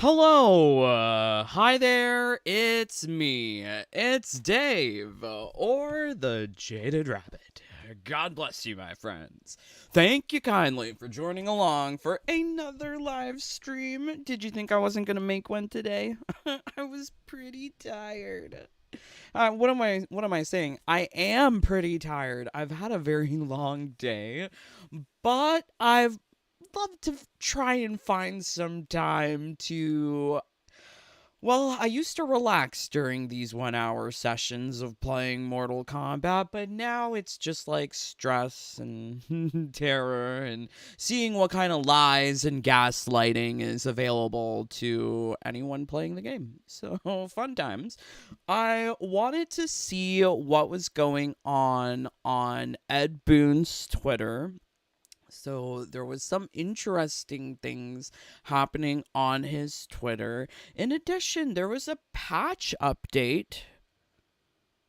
Hello, hi there, it's me, it's Dave, or the Jaded Rabbit. God bless you, my friends. Thank you kindly for joining along for another live stream. Did you think I wasn't gonna make one today? I was pretty tired. What am I saying? I am pretty tired. I've had a very long day, but I've loved to try and find some time to. Well, I used to relax during these 1 hour sessions of playing Mortal Kombat, but now it's just like stress and terror and seeing what kind of lies and gaslighting is available to anyone playing the game. So, fun times. I wanted to see what was going on Ed Boon's Twitter. So there was some interesting things happening on his Twitter. In addition, there was a patch update.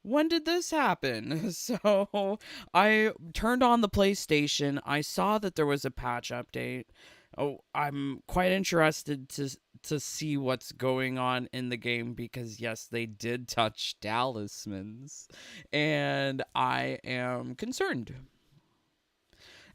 When did this happen? So I turned on the PlayStation. I saw that there was a patch update. Oh, I'm quite interested to see what's going on in the game because yes, they did touch talismans, and I am concerned.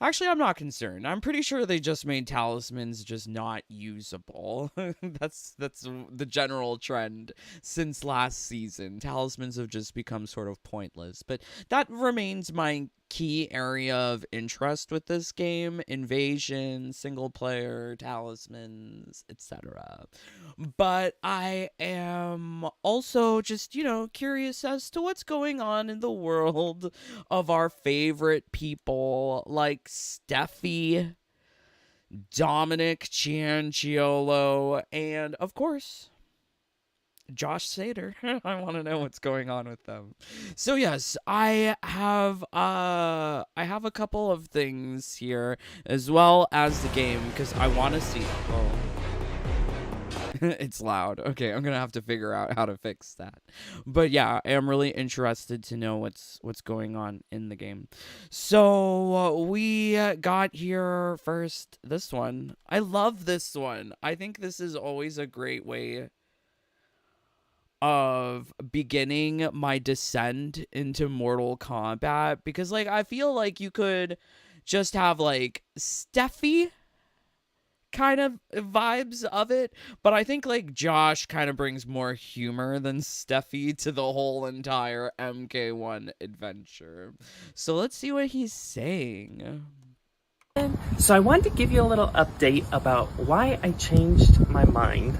Actually, I'm not concerned. I'm pretty sure they just made talismans just not usable. that's the general trend since last season. Talismans have just become sort of pointless. But that remains my key area of interest with this game: invasion, single player, talismans, etc. But I am also just, curious as to what's going on in the world of our favorite people like Steffi, Dominic Cianciolo, and of course, Josh Sater. I want to know what's going on with them. So yes, I have a couple of things here as well as the game because I want to see. Oh. It's loud. Okay, I'm gonna have to figure out how to fix that. But yeah, I am really interested to know what's going on in the game. So we got here first. This one, I love this one. I think this is always a great way of beginning my descent into Mortal Kombat because, like, I feel like you could just have like Steffi kind of vibes of it, but I think like Josh kind of brings more humor than Steffi to the whole entire MK1 adventure. So let's see what he's saying. So I wanted to give you a little update about why I changed my mind.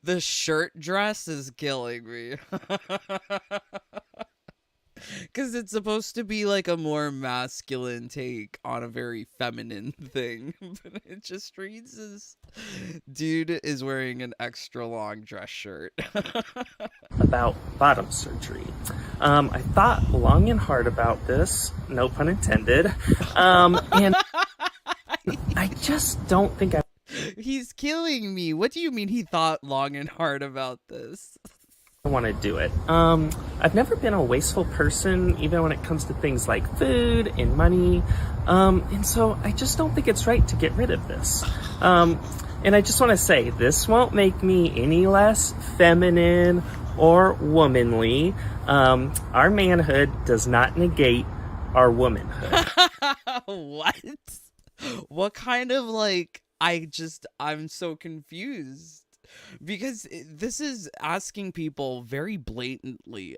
The shirt dress is killing me. Because it's supposed to be like a more masculine take on a very feminine thing. But it just reads as dude is wearing an extra long dress shirt. About bottom surgery. I thought long and hard about this, no pun intended, and I just don't think I He's killing me. What do you mean he thought long and hard about this? want to do it. I've never been a wasteful person, even when it comes to things like food and money, and so I just don't think it's right to get rid of this. And I just want to say, this won't make me any less feminine or womanly. Our manhood does not negate our womanhood. What? What kind of like I'm so confused because this is asking people very blatantly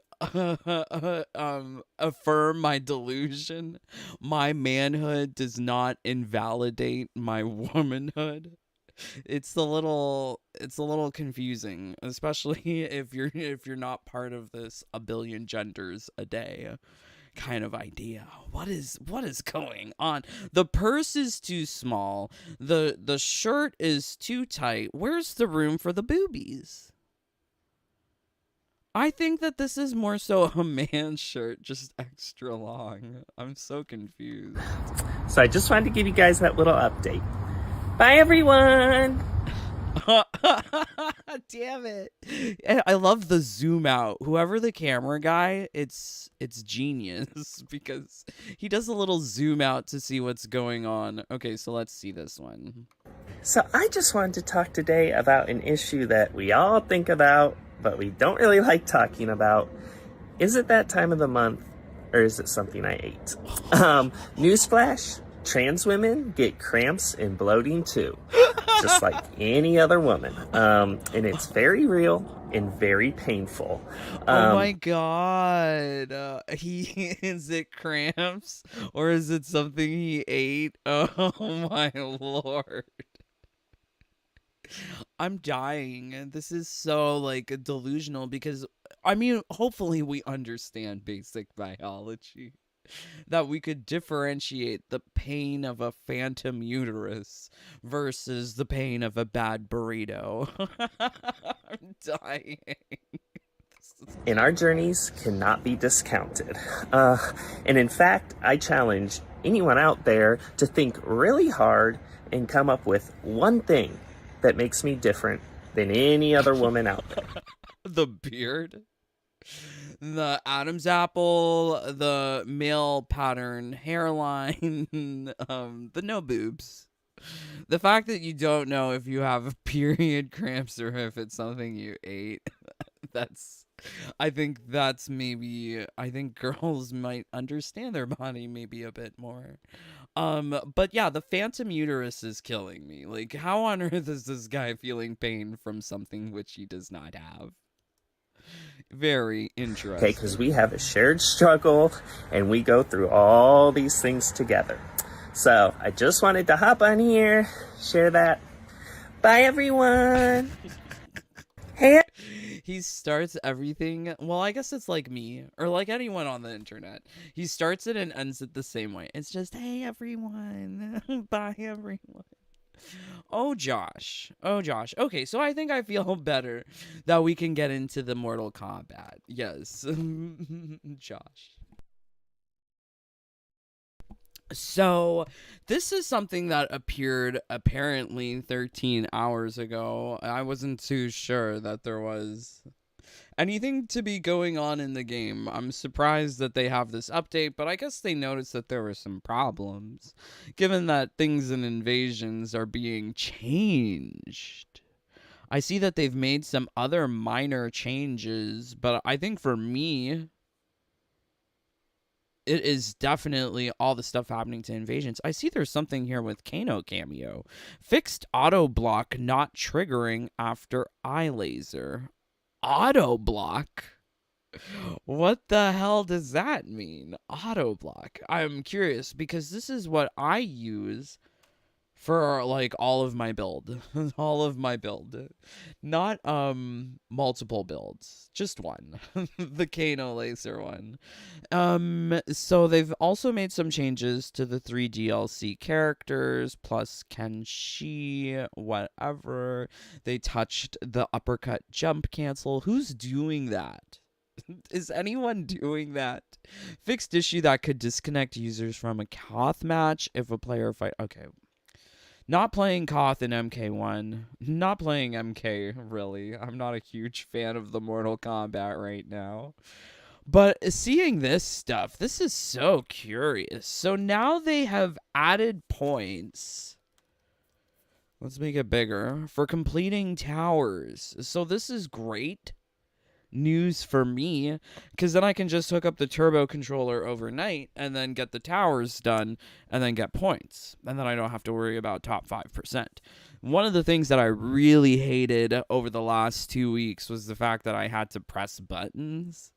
affirm my delusion. My manhood does not invalidate my womanhood. It's a little confusing, especially if you're not part of this a billion genders a day kind of idea. What is going on? The purse is too small. The shirt is too tight. Where's the room for the boobies? I think that this is more so a man's shirt, just extra long. I'm so confused. So I just wanted to give you guys that little update. Bye, everyone! Damn it. I love the zoom out. Whoever the camera guy, it's genius because he does a little zoom out to see what's going on. Okay, so let's see this one. So I just wanted to talk today about an issue that we all think about, but we don't really like talking about. Is it that time of the month, or is it something I ate? Newsflash, trans women get cramps and bloating too, just like any other woman. And it's very real and very painful. Oh my god. Is it cramps or is it something he ate? Oh my lord. I'm dying. This is so like delusional because I mean, hopefully we understand basic biology. That we could differentiate the pain of a phantom uterus versus the pain of a bad burrito. I'm dying. And our journeys cannot be discounted. And in fact, I challenge anyone out there to think really hard and come up with one thing that makes me different than any other woman out there. The beard, the Adam's apple, the male pattern hairline, the no boobs. The fact that you don't know if you have period cramps or if it's something you ate, I think girls might understand their body maybe a bit more. But yeah, the phantom uterus is killing me. Like, how on earth is this guy feeling pain from something which he does not have? Very interesting. Okay, because we have a shared struggle and we go through all these things together. So I just wanted to hop on here, share that. Bye, everyone. Hey. He starts everything. Well, I guess it's like me or like anyone on the internet. He starts it and ends it the same way. It's just, hey, everyone. Bye, everyone. Oh, Josh. Okay, so I think I feel better that we can get into the Mortal Kombat. Yes. Josh. So, this is something that appeared apparently 13 hours ago. I wasn't too sure that there was anything to be going on in the game. I'm surprised that they have this update, but I guess they noticed that there were some problems, given that things in Invasions are being changed. I see that they've made some other minor changes, but I think for me, it is definitely all the stuff happening to Invasions. I see there's something here with Kano cameo. Fixed auto block not triggering after eye laser. Auto block? What the hell does that mean? Auto block. I'm curious because this is what I use for like all of my build. Not multiple builds, just one. The Kano laser one. So they've also made some changes to the 3 DLC characters plus Kenshi, whatever. They touched the uppercut jump cancel. Who's doing that? Is anyone doing that? Fixed issue that could disconnect users from a Koth match if a player fight. Okay. Not playing Koth in MK1. Not playing MK, really. I'm not a huge fan of the Mortal Kombat right now. But seeing this stuff, this is so curious. So now they have added points. Let's make it bigger. For completing towers. So this is great news for me, because then I can just hook up the turbo controller overnight and then get the towers done and then get points, and then I don't have to worry about top 5%. One of the things that I really hated over the last 2 weeks was the fact that I had to press buttons.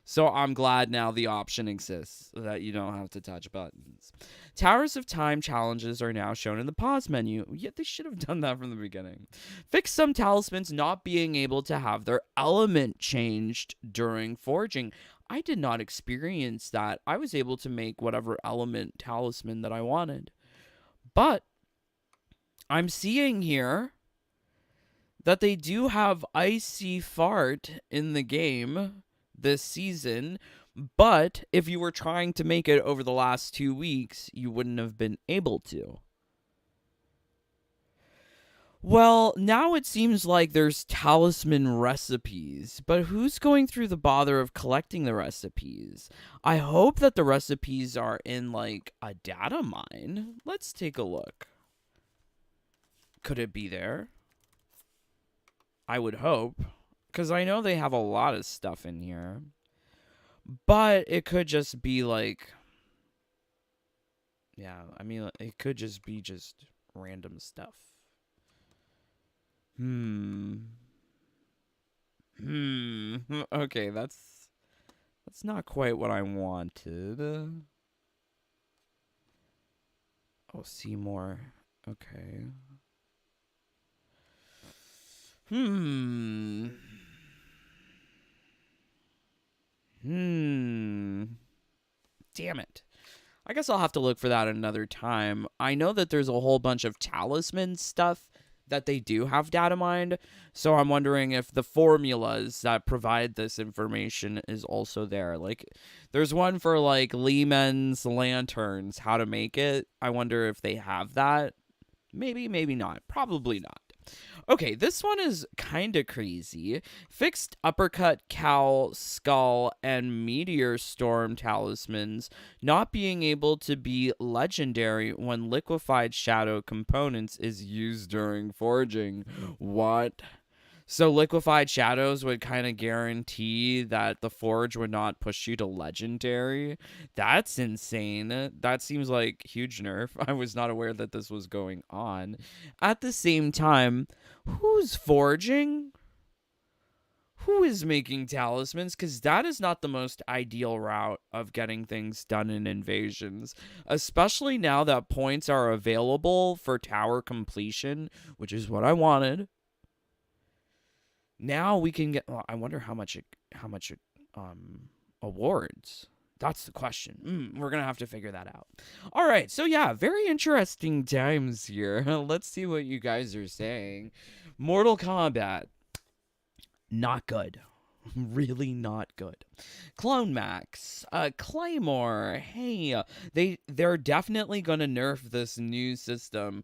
So I'm glad now the option exists that you don't have to touch buttons. Towers of Time challenges are now shown in the pause menu. Yet they should have done that from the beginning. Fix some talismans not being able to have their element changed during forging. I did not experience that. I was able to make whatever element talisman that I wanted. But I'm seeing here that they do have Icy Fart in the game this season, but if you were trying to make it over the last 2 weeks, you wouldn't have been able to. Well, now it seems like there's talisman recipes, but who's going through the bother of collecting the recipes? I hope that the recipes are in, like, a data mine. Let's take a look. Could it be there? I would hope. Because I know they have a lot of stuff in here. But it could just be like... Yeah, I mean, it could just be just random stuff. Okay, that's not quite what I wanted. Oh, see more. Okay. Damn it. I guess I'll have to look for that another time. I know that there's a whole bunch of talisman stuff that they do have data mined, so I'm wondering if the formulas that provide this information is also there. Like, there's one for, like, Lehman's lanterns, how to make it. I wonder if they have that. Maybe, maybe not. Probably not. Okay, this one is kind of crazy. Fixed uppercut, cowl, skull, and meteor storm talismans not being able to be legendary when liquefied shadow components is used during forging. What? So liquefied shadows would kind of guarantee that the forge would not push you to legendary. That's insane. That seems like huge nerf. I was not aware that this was going on. At the same time, who's forging? Who is making talismans? Because that is not the most ideal route of getting things done in invasions. Especially now that points are available for tower completion, which is what I wanted. Now we can get. Well, I wonder how much awards. That's the question. We're gonna have to figure that out. All right. So yeah, very interesting times here. Let's see what you guys are saying. Mortal Kombat, not good. Really not good. Clone Max, Claymore. Hey, they're definitely gonna nerf this new system.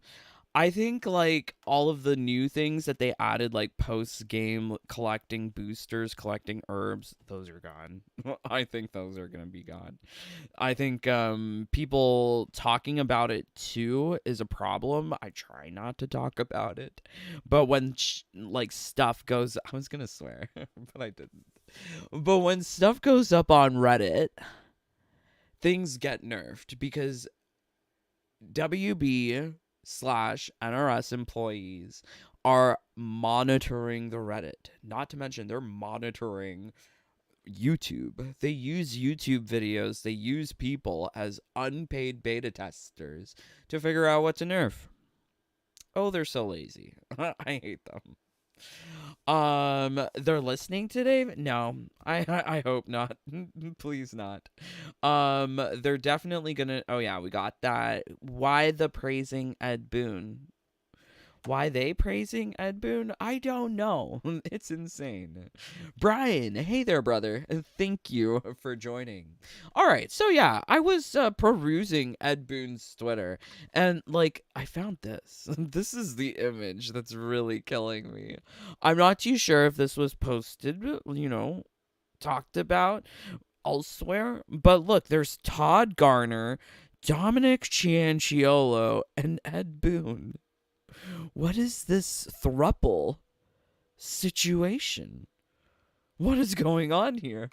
I think, like, all of the new things that they added, like, post-game collecting boosters, collecting herbs, those are gone. I think those are going to be gone. I think people talking about it, too, is a problem. I try not to talk about it. But when, like, stuff goes... I was going to swear, but I didn't. But when stuff goes up on Reddit, things get nerfed because WB... /NRS employees are monitoring the Reddit. Not to mention, they're monitoring YouTube. They use YouTube videos. They use people as unpaid beta testers to figure out what to nerf. Oh, they're so lazy. I hate them. They're listening today? No, I hope not. Please not. They're definitely gonna. Oh yeah, we got that. Why the praising Ed Boon? Why they praising Ed Boon? I don't know. It's insane. Brian, hey there, brother. Thank you for joining. All right, so yeah, I was perusing Ed Boon's Twitter, and like I found this. This is the image that's really killing me. I'm not too sure if this was posted, talked about elsewhere, but look, there's Todd Garner, Dominic Cianciolo, and Ed Boon. What is this thruple situation? What is going on here?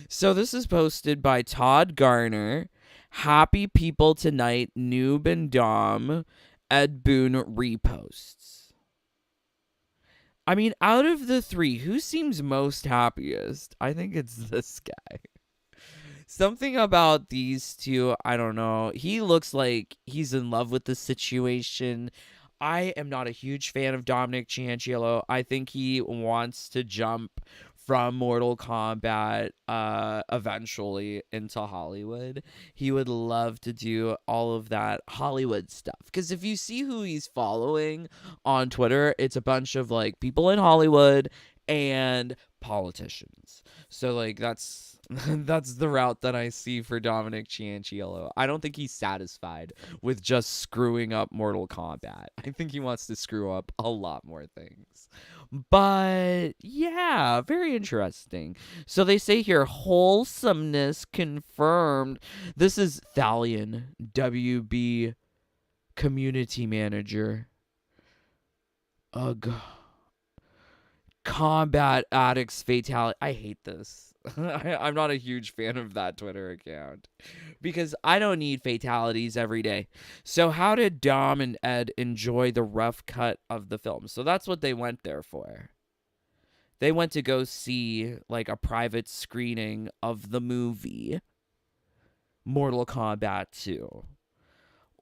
So this is posted by Todd Garner. Happy people tonight, Noob and Dom. Ed Boon reposts. I mean, out of the three, who seems most happiest? I think it's this guy. Something about these two, I don't know. He looks like he's in love with the situation. I am not a huge fan of Dominic Cianciolo. I think he wants to jump from Mortal Kombat eventually into Hollywood. He would love to do all of that Hollywood stuff. Because if you see who he's following on Twitter, it's a bunch of like people in Hollywood and politicians. So like that's the route that I see for Dominic Cianciolo. I don't think he's satisfied with just screwing up Mortal Kombat. I think he wants to screw up a lot more things. But yeah, very interesting. So they say here, wholesomeness confirmed. This is Thalion, WB community manager. Ugh. Combat addicts fatality. I hate this. I'm not a huge fan of that Twitter account because I don't need fatalities every day. So how did Dom and Ed enjoy the rough cut of the film? So that's what they went there for. They went to go see like a private screening of the movie Mortal Kombat 2.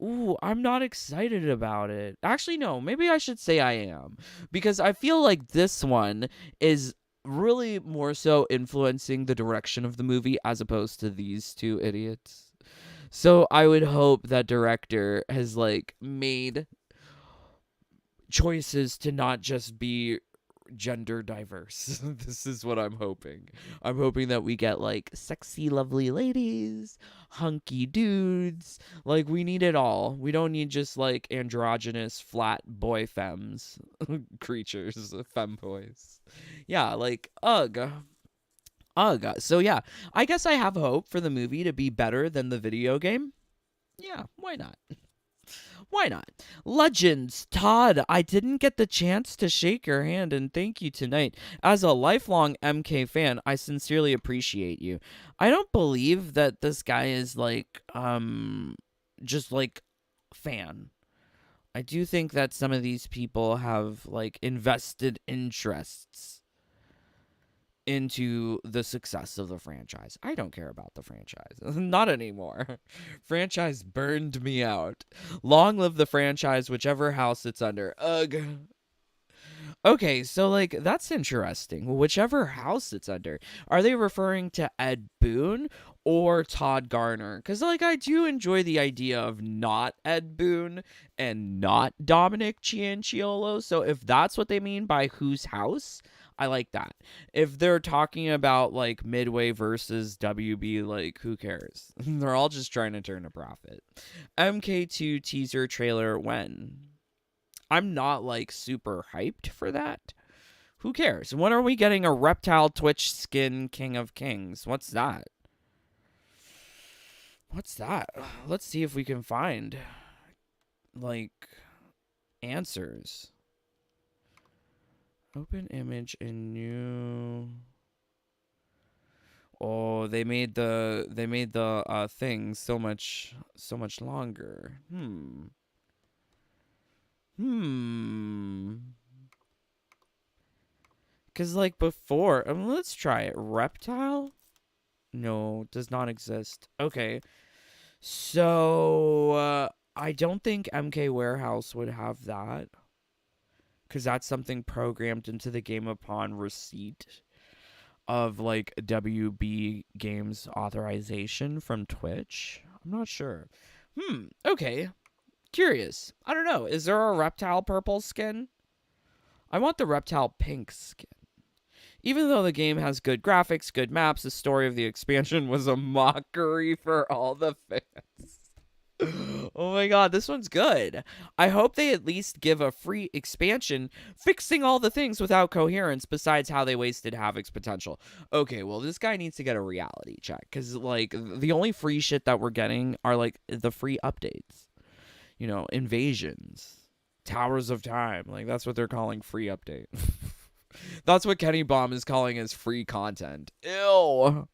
Ooh, I'm not excited about it. Actually, no, maybe I should say I am. Because I feel like this one is really more so influencing the direction of the movie as opposed to these two idiots. So I would hope that director has like made choices to not just be gender diverse. This is what I'm hoping. I'm hoping that we get like sexy, lovely ladies, hunky dudes. Like, we need it all. We don't need just like androgynous, flat boy femmes, creatures, femboys. Yeah, like, ugh. Ugh. So, yeah, I guess I have hope for the movie to be better than the video game. Yeah, why not? Why not? Legends, Todd, I didn't get the chance to shake your hand and thank you tonight. As a lifelong MK fan, I sincerely appreciate you. I don't believe that this guy is like, just like fan. I do think that some of these people have like invested interests into the success of the franchise. I don't care about the franchise. Not anymore. Franchise burned me out. Long live the franchise, whichever house it's under. Ugh. Okay, so like that's interesting. Whichever house it's under. Are they referring to Ed Boon or Todd Garner? Because like I do enjoy the idea of not Ed Boon and not Dominic Cianciolo. So if that's what they mean by whose house, I like that. If they're talking about like Midway versus WB, like who cares? They're all just trying to turn a profit. MK2 teaser trailer when? I'm not like super hyped for that. Who cares? When are we getting a reptile Twitch skin King of Kings? What's that? What's that? Let's see if we can find like answers. Open image in new. Oh, they made the thing so much longer. Cause like before, let's try it. Reptile? No, does not exist. Okay, so I don't think MK Warehouse would have that. Because that's something programmed into the game upon receipt of like WB Games authorization from Twitch. I'm not sure. Okay. Curious. I don't know. Is there a reptile purple skin? I want the reptile pink skin. Even though the game has good graphics, good maps, the story of the expansion was a mockery for all the fans. Oh my god, this one's good. I hope they at least give a free expansion fixing all the things without coherence besides how they wasted Havoc's potential. Okay, well, this guy needs to get a reality check because, like, the only free shit that we're getting are, like, the free updates. You know, invasions, Towers of Time. Like, that's what they're calling free update. That's what Kenny Baum is calling as free content. Ew.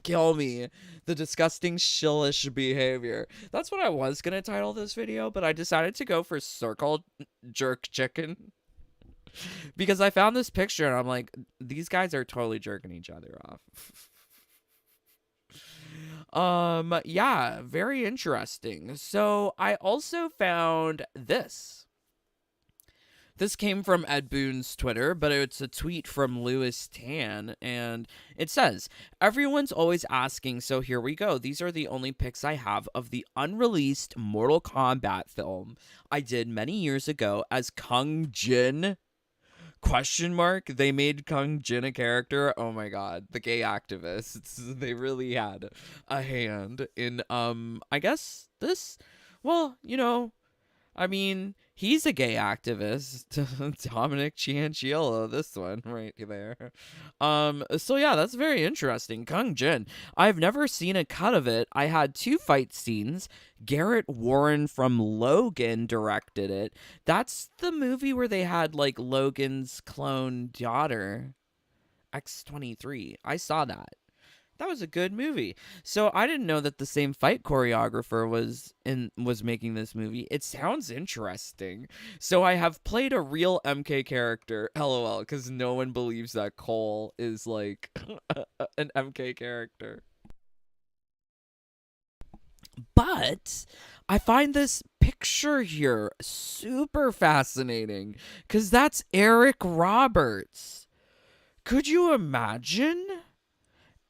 Kill me. The disgusting shillish behavior. That's what I was gonna title this video, but I decided to go for circle jerk chicken. Because I found this picture and I'm like, these guys are totally jerking each other off. Yeah, very interesting. So I also found this. This came from Ed Boon's Twitter, but it's a tweet from Lewis Tan, and it says, everyone's always asking, so here we go. These are the only pics I have of the unreleased Mortal Kombat film I did many years ago as Kung Jin? Question mark? They made Kung Jin a character? Oh my god, the gay activists. They really had a hand in, I guess this? Well, you know, I mean, he's a gay activist. Dominic Cianciolo, this one right there. So yeah, that's very interesting. Kung Jin. I've never seen a cut of it. I had two fight scenes. Garrett Warren from Logan directed it. That's the movie where they had like Logan's clone daughter, X-23. I saw that. That was a good movie. So I didn't know that the same fight choreographer was making this movie. It sounds interesting. So I have played a real MK character, LOL, because no one believes that Cole is like an MK character. But I find this picture here super fascinating because that's Eric Roberts. Could you imagine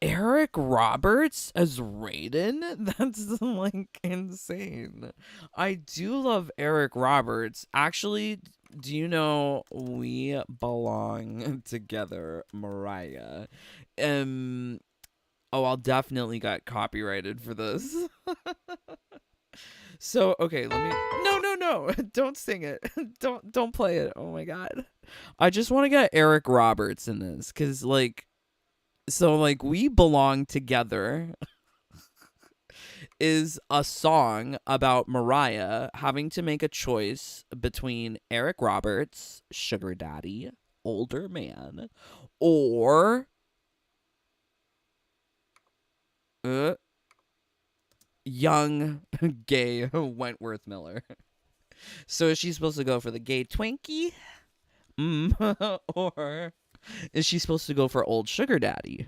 Eric Roberts as Raiden? That's like insane. I do love Eric Roberts. Actually, do you know We Belong Together, Mariah? Um oh, I'll definitely get copyrighted for this. So, okay, let me No. Don't sing it. Don't play it. Oh my god. I just want to get Eric Roberts in this cuz like We Belong Together is a song about Mariah having to make a choice between Eric Roberts, sugar daddy, older man, or uh, young gay Wentworth Miller. So is she supposed to go for the gay Twinkie? Or is she supposed to go for old sugar daddy?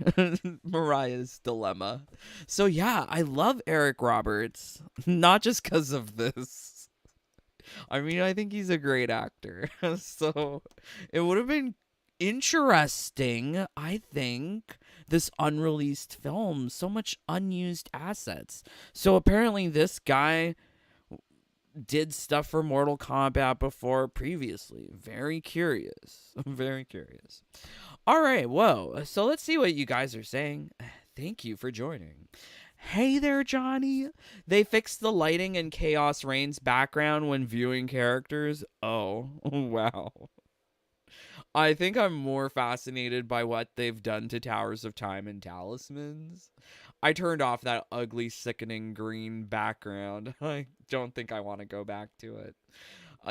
Mariah's dilemma. So yeah, I love Eric Roberts, not just because of this. I mean, I think he's a great actor. So it would have been interesting, I think, this unreleased film, so much unused assets. So apparently this guy did stuff for Mortal Kombat before previously. Very curious. Very curious. All right, whoa. So let's see what you guys are saying. Thank you for joining. Hey there, Johnny. They fixed the lighting in Chaos Reign's background when viewing characters. Oh, wow. I think I'm more fascinated by what they've done to Towers of Time and Talismans. I turned off that ugly, sickening green background. I don't think I want to go back to it.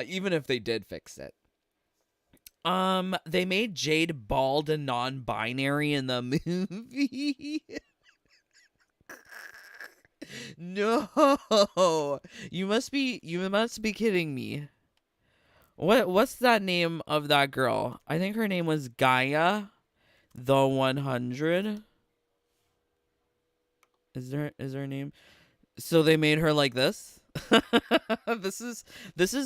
Even if they did fix it. They made Jade bald and non-binary in the movie. No. You must be kidding me. What's that name of that girl? I think her name was Gaia the 100. Is there a name? So they made her like this? This is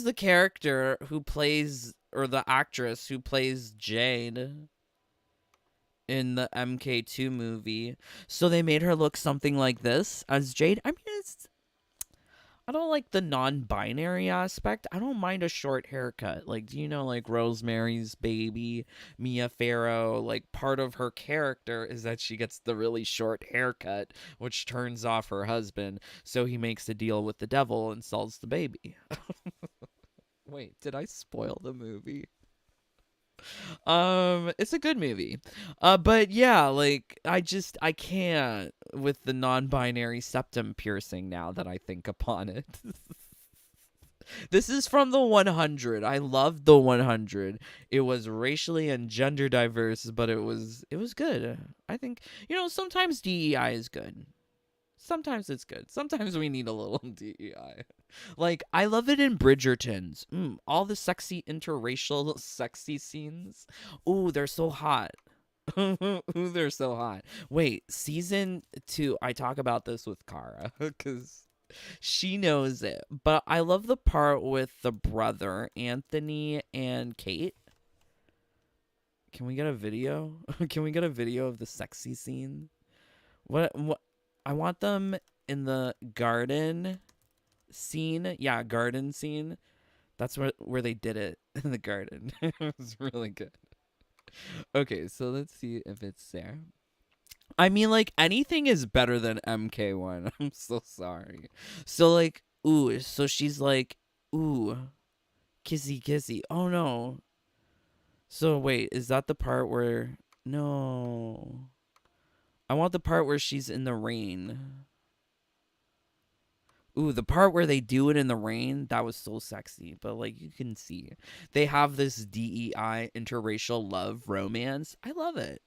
the character who plays, or the actress who plays Jade in the MK2 movie. So they made her look something like this as Jade. I mean, I don't like the non-binary aspect. I don't mind a short haircut. Like, do you know, like, Rosemary's Baby, Mia Farrow, like, part of her character is that she gets the really short haircut, which turns off her husband, so he makes a deal with the devil and sells the baby. Wait, did I spoil the movie? It's a good movie. But yeah, like I can't with the non-binary septum piercing now that I think upon it. This is from the 100. I loved the 100. It was racially and gender diverse, but it was good. I think, sometimes DEI is good. Sometimes it's good. Sometimes we need a little DEI. Like, I love it in Bridgertons. All the sexy interracial sexy scenes. Ooh, they're so hot. Ooh, they're so hot. Wait, season 2, I talk about this with Kara because she knows it. But I love the part with the brother, Anthony and Kate. Can we get a video? Can we get a video of the sexy scene? What I want them in the garden scene. Yeah, garden scene. That's where they did it, in the garden. It was really good. Okay, so let's see if it's there. I mean, like, anything is better than MK1. I'm so sorry. So, like, ooh, so she's like Ooh, kissy kissy. Oh no. So wait, is that the part where no. I want the part where she's in the rain. Ooh, the part where they do it in the rain, that was so sexy. But like you can see, they have this DEI interracial love romance. I love it.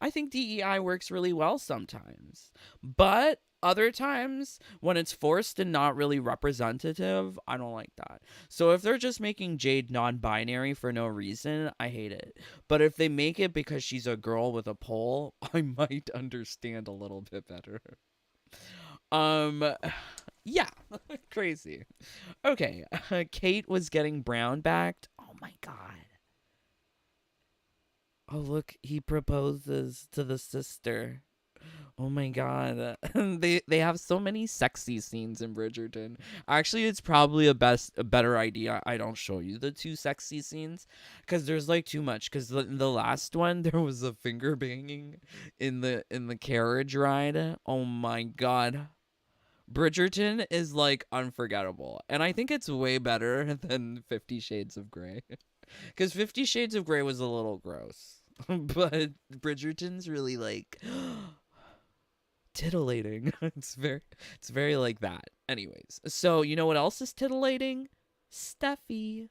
I think DEI works really well sometimes. But other times, when it's forced and not really representative, I don't like that. So if they're just making Jade non binary for no reason, I hate it. But if they make it because she's a girl with a pole, I might understand a little bit better. Um, yeah, crazy. Okay, Kate was getting brown backed. Oh my god. Oh look, he proposes to the sister. Oh my god. They have so many sexy scenes in Bridgerton. Actually, it's probably a better idea I don't show you the two sexy scenes cuz there's like too much cuz the last one there was a finger banging in the carriage ride. Oh my god. Bridgerton is like unforgettable. And I think it's way better than 50 Shades of Grey. Cuz 50 Shades of Grey was a little gross. But Bridgerton's really like titillating. It's very like that. Anyways, so you know what else is titillating? Steffi.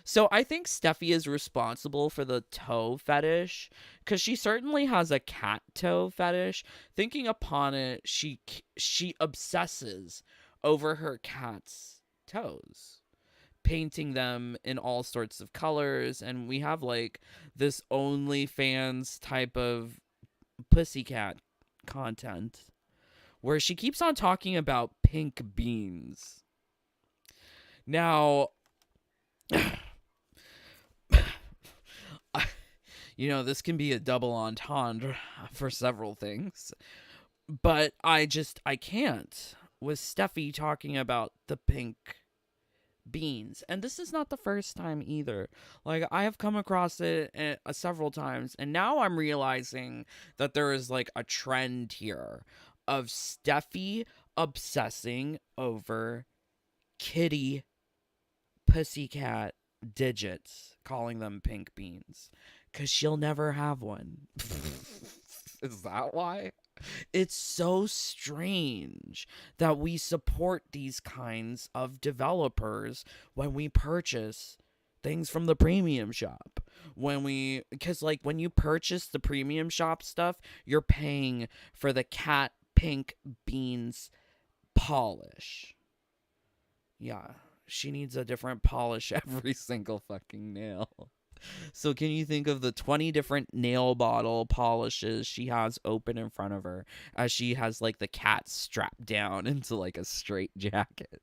So I think Steffi is responsible for the toe fetish because she certainly has a cat toe fetish. Thinking upon it, she obsesses over her cat's toes, painting them in all sorts of colors, and we have like this OnlyFans type of pussycat content where she keeps on talking about pink beans. Now, you know, this can be a double entendre for several things, but I can't with Steffi talking about the pink beans. And this is not the first time either. Like, I have come across it several times, and now I'm realizing that there is like a trend here of Steffi obsessing over kitty pussycat digits, calling them pink beans, because she'll never have one. Is that why? It's so strange that we support these kinds of developers when we purchase things from the premium shop. Because like when you purchase the premium shop stuff, you're paying for the cat pink beans polish. Yeah, she needs a different polish every single fucking nail. So can you think of the 20 different nail bottle polishes she has open in front of her as she has like the cat strapped down into like a straight jacket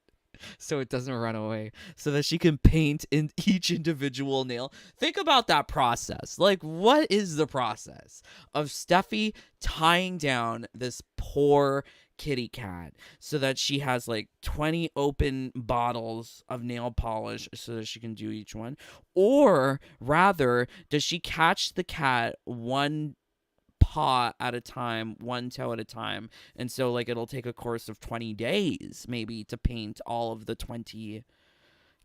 so it doesn't run away, so that she can paint in each individual nail. Think about that process. Like, what is the process of Steffi tying down this poor kitty cat so that she has like 20 open bottles of nail polish so that she can do each one? Or rather, does she catch the cat one paw at a time, one toe at a time, and so like it'll take a course of 20 days maybe to paint all of the 20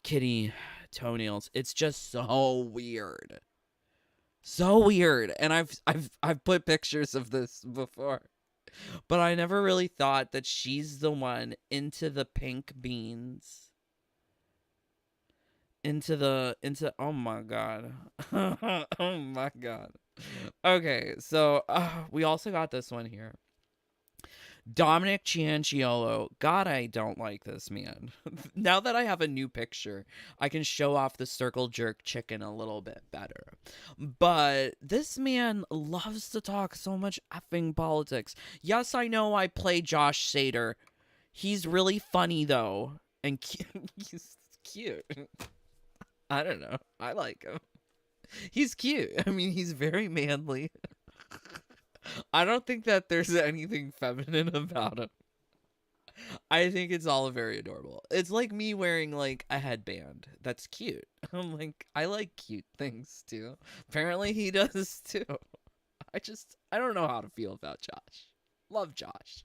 kitty toenails? It's just so weird. So weird. And I've put pictures of this before. But I never really thought that she's the one into the pink beans. Into oh my god. Oh my god. Okay, so we also got this one here. Dominic Cianciolo. God, I don't like this man. Now that I have a new picture, I can show off the circle jerk chicken a little bit better. But this man loves to talk so much effing politics. Yes, I know I play Josh Sader. He's really funny, though. And he's cute. I don't know. I like him. He's cute. I mean, he's very manly. I don't think that there's anything feminine about him. I think it's all very adorable. It's like me wearing like a headband. That's cute. I'm like, I like cute things too. Apparently he does too. I don't know how to feel about Josh. Love Josh.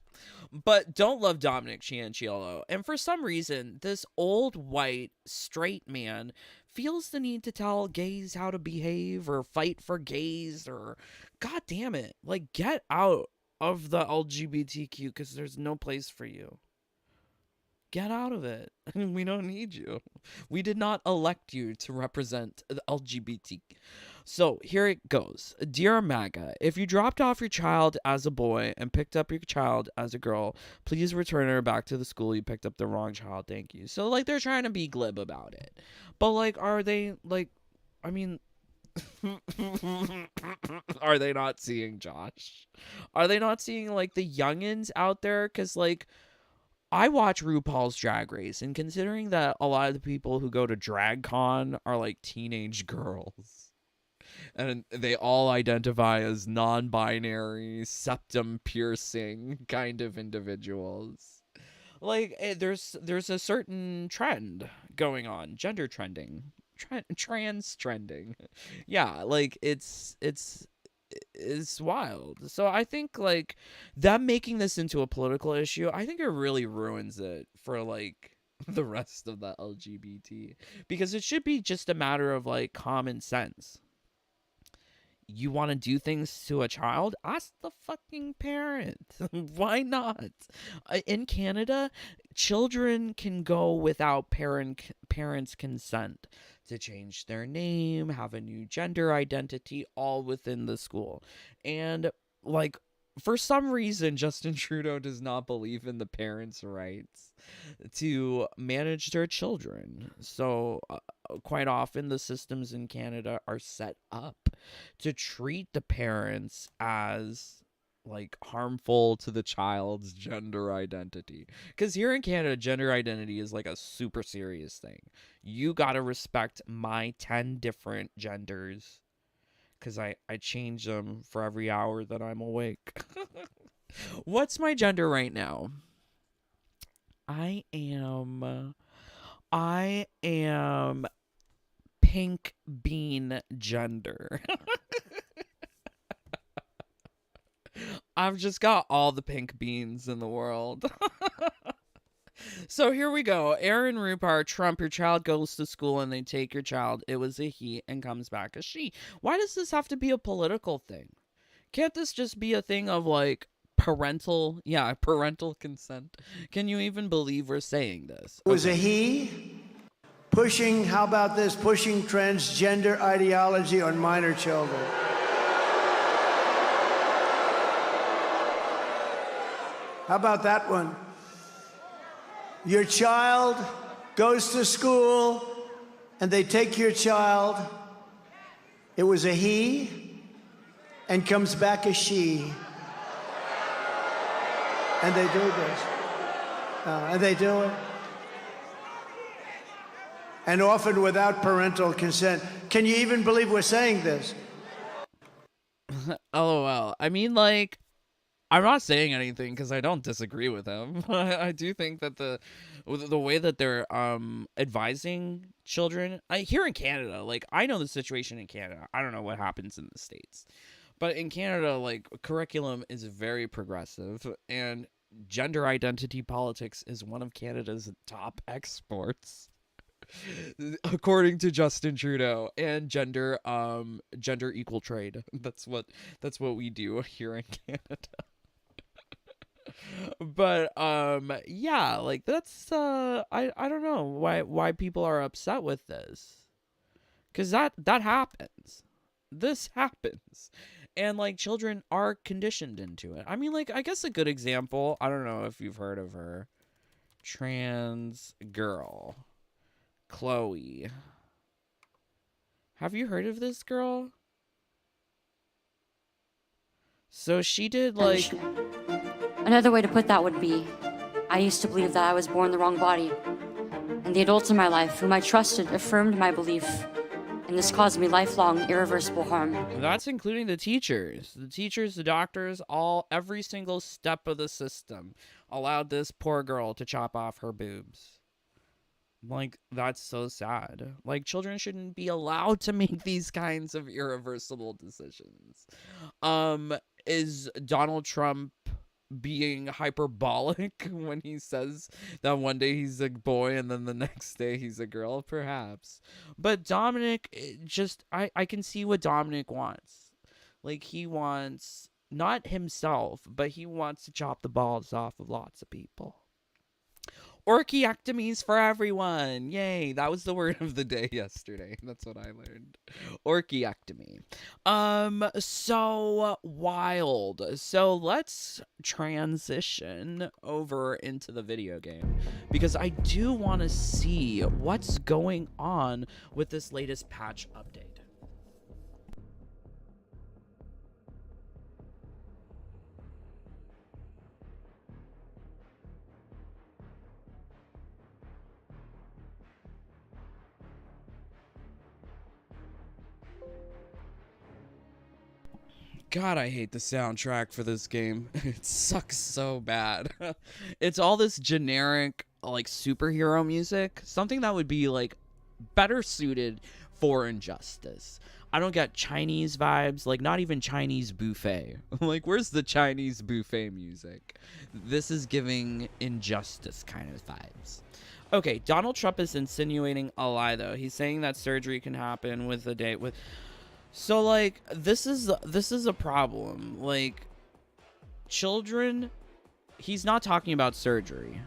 But don't love Dominic Chianchiello. And for some reason, this old white straight man feels the need to tell gays how to behave or fight for gays or god damn it. Like get out of the LGBTQ because there's no place for you. Get out of it. We don't need you. We did not elect you to represent the LGBT. So here it goes. Dear MAGA, if you dropped off your child as a boy and picked up your child as a girl, please return her back to the school you picked up the wrong child. Thank you. So, like, they're trying to be glib about it. But, like, are they, like, I mean, are they not seeing Josh? Are they not seeing, like, the youngins out there? Because, like, I watch RuPaul's Drag Race, and considering that a lot of the people who go to DragCon are like teenage girls, and they all identify as non-binary, septum piercing kind of individuals, like there's a certain trend going on, gender trending, trans trending, yeah, like it's wild. So I think like them making this into a political issue, I think it really ruins it for like the rest of the LGBT, because it should be just a matter of like common sense. You want to do things to a child? Ask the fucking parent. Why not? In Canada, children can go without parents' consent to change their name, have a new gender identity, all within the school. And like for some reason, Justin Trudeau does not believe in the parents' rights to manage their children. So, quite often, the systems in Canada are set up to treat the parents as like harmful to the child's gender identity. Because here in Canada, gender identity is like a super serious thing. You gotta respect my 10 different genders because I change them for every hour that I'm awake. What's my gender right now? I am pink bean gender. I've just got all the pink beans in the world. So here we go. Aaron Rupar, Trump, your child goes to school and they take your child. It was a he and comes back a she. Why does this have to be a political thing? Can't this just be a thing of like parental consent? Can you even believe we're saying this? It was a he pushing, how about this, pushing transgender ideology on minor children. How about that one? Your child goes to school and they take your child. It was a he and comes back a she. And they do this. And they do it. And often without parental consent. Can you even believe we're saying this? LOL. I mean, like, I'm not saying anything because I don't disagree with him. I do think that the way that they're advising children here in Canada, like I know the situation in Canada. I don't know what happens in the States, but in Canada, like curriculum is very progressive, and gender identity politics is one of Canada's top exports, according to Justin Trudeau, and gender equal trade. That's what we do here in Canada. But yeah, like that's I don't know why people are upset with this, because that happens. This happens, and like children are conditioned into it. I mean, like I guess a good example, I don't know if you've heard of her, trans girl Chloe. Have you heard of this girl? So she did like Another way to put that would be, I used to believe that I was born in the wrong body, and the adults in my life whom I trusted affirmed my belief, and this caused me lifelong, irreversible harm. That's including the teachers, the doctors, every single step of the system allowed this poor girl to chop off her boobs. Like, that's so sad. Like, children shouldn't be allowed to make these kinds of irreversible decisions. Is Donald Trump being hyperbolic when he says that one day he's a boy and then the next day he's a girl, perhaps. But Dominic, I can see what Dominic wants. Like, he wants not himself, but he wants to chop the balls off of lots of people. Orchiectomies for everyone. Yay. That was the word of the day yesterday. That's what I learned. Orchiectomy. So wild. So let's transition over into the video game, because I do want to see what's going on with this latest patch update. God, I hate the soundtrack for this game. It sucks so bad. It's all this generic, like, superhero music. Something that would be, like, better suited for Injustice. I don't get Chinese vibes, like, not even Chinese buffet. Like, where's the Chinese buffet music? This is giving Injustice kind of vibes. Okay, Donald Trump is insinuating a lie, though. He's saying that surgery can happen with a date with... So, like, this is a problem. Like, children, he's not talking about surgery.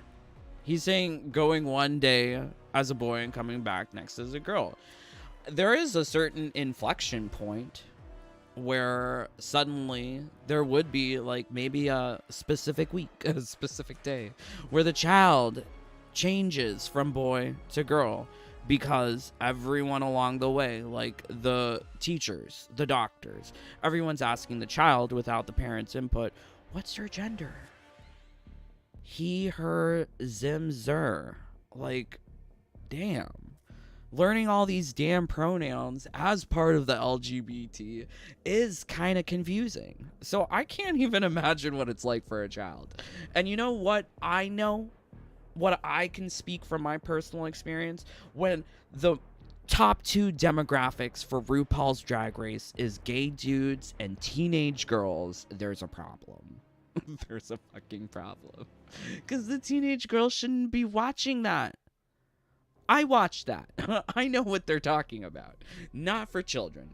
He's saying going one day as a boy and coming back next as a girl. There is a certain inflection point where suddenly there would be, like, maybe a specific week, a specific day, where the child changes from boy to girl. Because everyone along the way, like the teachers, the doctors, everyone's asking the child without the parents' input, what's her gender? He, her, zim, zer. Like, damn. Learning all these damn pronouns as part of the LGBT is kind of confusing. So I can't even imagine what it's like for a child. And you know what I know? What I can speak from my personal experience, when the top two demographics for RuPaul's Drag Race is gay dudes and teenage girls, there's a problem. There's a fucking problem. Because the teenage girls shouldn't be watching that. I watched that. I know what they're talking about. Not for children.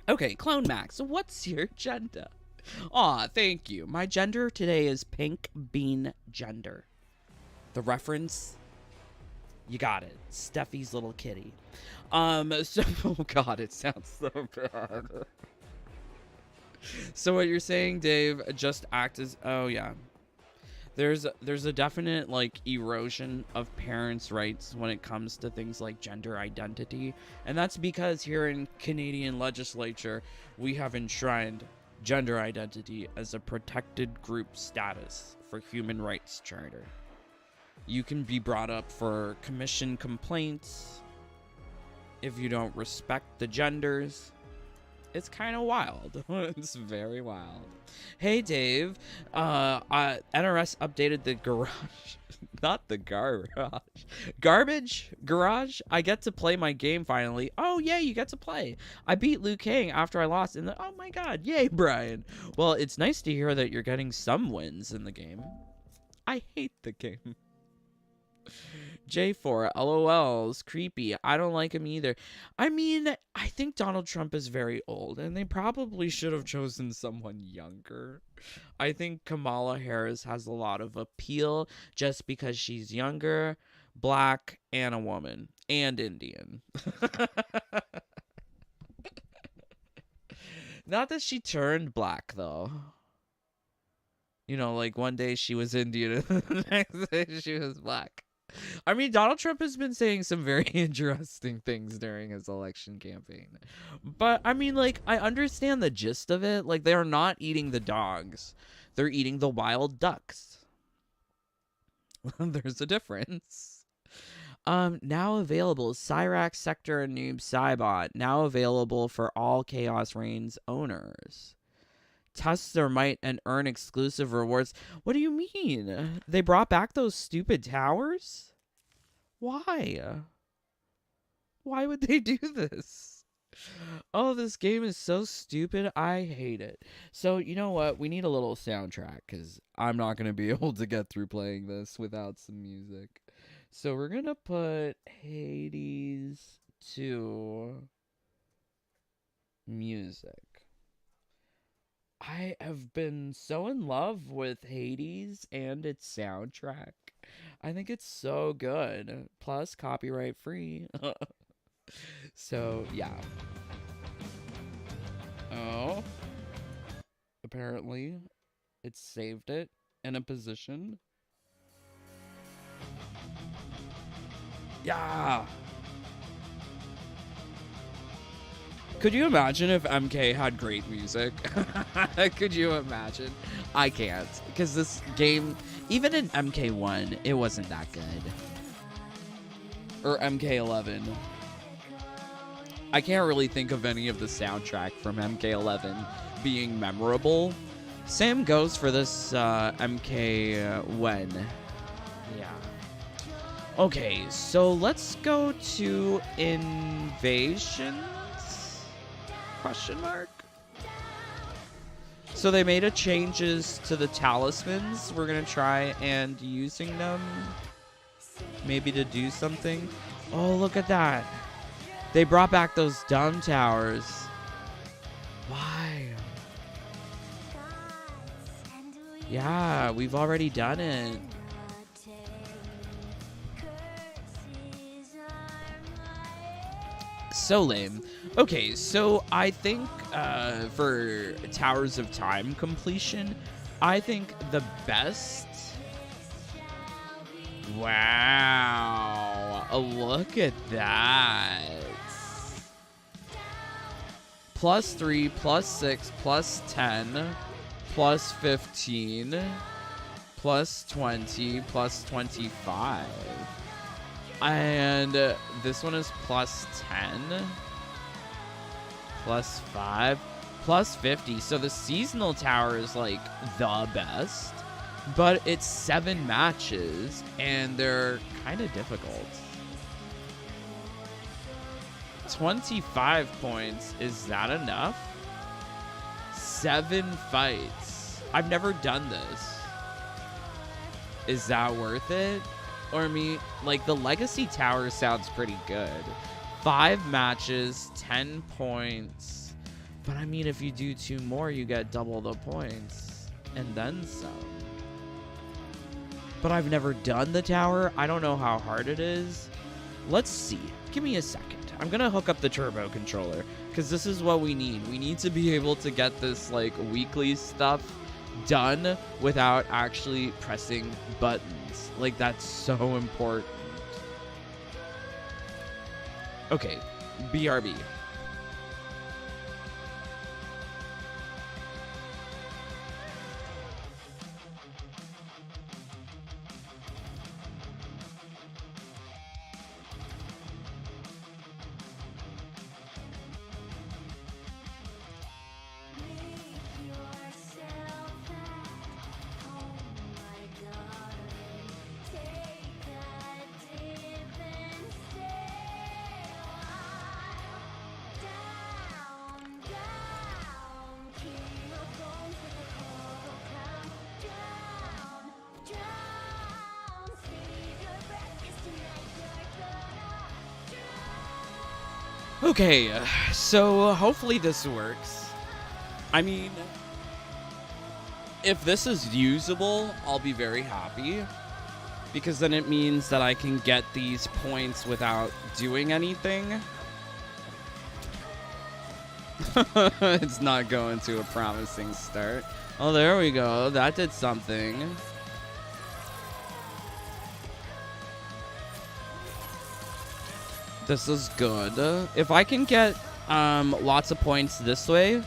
Okay, Clone Max, what's your gender? Aw, thank you. My gender today is pink bean gender. The reference, you got it. Steffi's little kitty. So, oh God, it sounds so bad. So what you're saying, Dave, just act as, oh yeah. There's a definite, like, erosion of parents' rights when it comes to things like gender identity. And that's because here in Canadian legislature, we have enshrined gender identity as a protected group status for Human Rights Charter. You can be brought up for commission complaints if you don't respect the genders. It's kind of wild. It's very wild. Hey, Dave. NRS updated the garage. Not the garage. Garbage garage. I get to play my game finally. Oh, yeah, you get to play. I beat Liu Kang after I lost in the... Oh, my God. Yay, Brian. Well, it's nice to hear that you're getting some wins in the game. I hate the game. J4, LOLs, creepy. I don't like him either. I mean, I think Donald Trump is very old, and they probably should have chosen someone younger. I think Kamala Harris has a lot of appeal just because she's younger, black, and a woman, and Indian. Not that she turned black, though. You know, like one day she was Indian, and the next day she was black. I mean, Donald Trump has been saying some very interesting things during his election campaign. But, I mean, like, I understand the gist of it. Like, they're not eating the dogs. They're eating the wild ducks. There's a difference. Now available, Cyrax Sector and Noob Cybot. Now available for all Chaos Reigns owners. Test their might and earn exclusive rewards. What do you mean? They brought back those stupid towers? Why? Why would they do this? Oh, this game is so stupid. I hate it. So, you know what? We need a little soundtrack because I'm not going to be able to get through playing this without some music. So, we're going to put Hades to music. I have been so in love with Hades and its soundtrack. I think it's so good. Plus, copyright free. So, yeah. Oh. Apparently, it saved it in a position. Yeah. Could you imagine if MK had great music? Could you imagine? I can't. Because this game, even in MK1, it wasn't that good. Or MK11. I can't really think of any of the soundtrack from MK11 being memorable. Same goes for this MK1. Yeah. Okay, so let's go to Invasions? Question mark? So they made changes to the talismans. We're gonna try and using them maybe to do something. Oh, look at that. They brought back those dumb towers. Why? Yeah, we've already done it. So lame. Okay, so I think for Towers of Time completion, I think the best... Wow. Look at that. +3, +6, +10, +15, +20, +25. And this one is +10, +5, +50. So the seasonal tower is like the best, but it's 7 matches and they're kind of difficult. 25 points, is that enough? 7 fights. I've never done this. Is that worth it? Or like the Legacy Tower sounds pretty good. 5 matches, 10 points. But I mean, if you do 2 more, you get double the points. And then some. But I've never done the tower. I don't know how hard it is. Let's see. Give me a second. I'm gonna hook up the turbo controller because this is what we need. We need to be able to get this like weekly stuff done without actually pressing buttons. Like that's so important. Okay, BRB. Okay, so hopefully this works. I mean, if this is usable, I'll be very happy. Because then it means that I can get these points without doing anything. It's not going to a promising start. Oh, there we go. That did something. This is good. If I can get lots of points this way.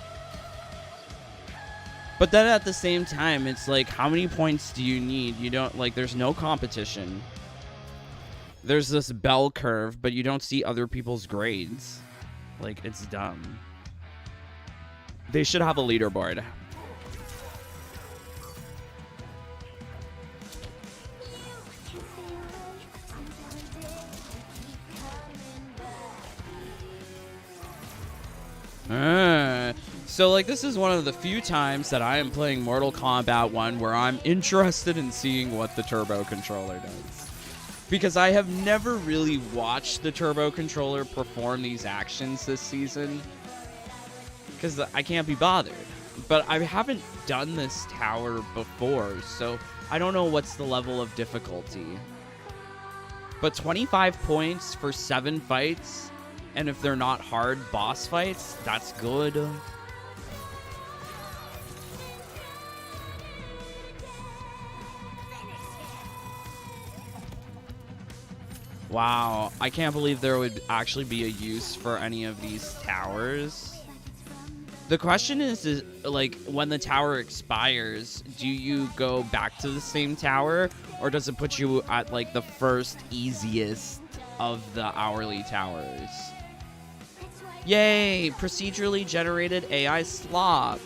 But then at the same time, it's like, how many points do you need? You don't, like, there's no competition. There's this bell curve, but you don't see other people's grades. Like, it's dumb. They should have a leaderboard. So, like, this is one of the few times that I am playing Mortal Kombat 1 where I'm interested in seeing what the turbo controller does. Because I have never really watched the turbo controller perform these actions this season. Because I can't be bothered. But I haven't done this tower before, so I don't know what's the level of difficulty. But 25 points for 7 fights, and if they're not hard boss fights, that's good. Wow, I can't believe there would actually be a use for any of these towers. The question is like, when the tower expires, do you go back to the same tower, or does it put you at, like, the first easiest of the hourly towers? Yay! Procedurally generated AI slop.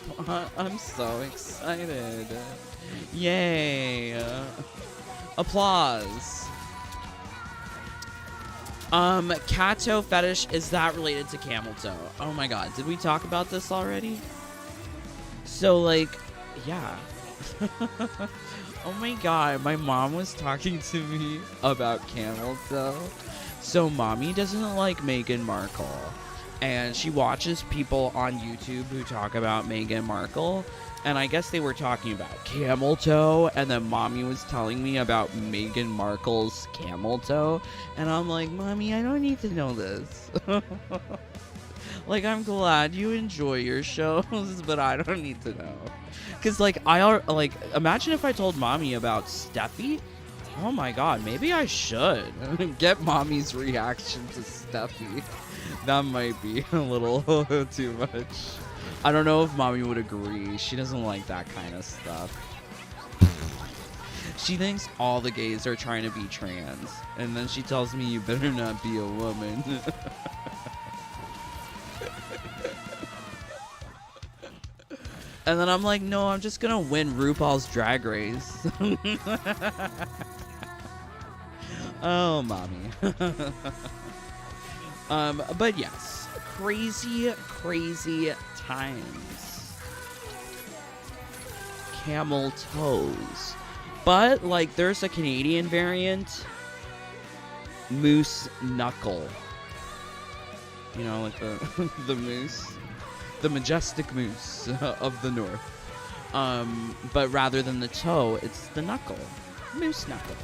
I'm so excited. Yay! Applause. Cat-toe fetish, is that related to camel toe? Oh my god, did we talk about this already? So, like, yeah. Oh my god, my mom was talking to me about camel toe. So, mommy doesn't like Meghan Markle. And she watches people on YouTube who talk about Meghan Markle. And I guess they were talking about camel toe, and then mommy was telling me about Meghan Markle's camel toe, and I'm like, mommy, I don't need to know this. Like, I'm glad you enjoy your shows, but I don't need to know. Because, like, imagine if I told mommy about Steffi. Oh my god, maybe I should get mommy's reaction to Steffi. That might be a little too much. I don't know if mommy would agree. She doesn't like that kind of stuff. She thinks all the gays are trying to be trans. And then she tells me, you better not be a woman. And then I'm like, no, I'm just gonna win RuPaul's Drag Race. Oh, mommy. But yes, crazy times. Camel toes. But, like, there's a Canadian variant. Moose knuckle. You know, like the moose. The majestic moose of the north. But rather than the toe, it's the knuckle. Moose knuckle.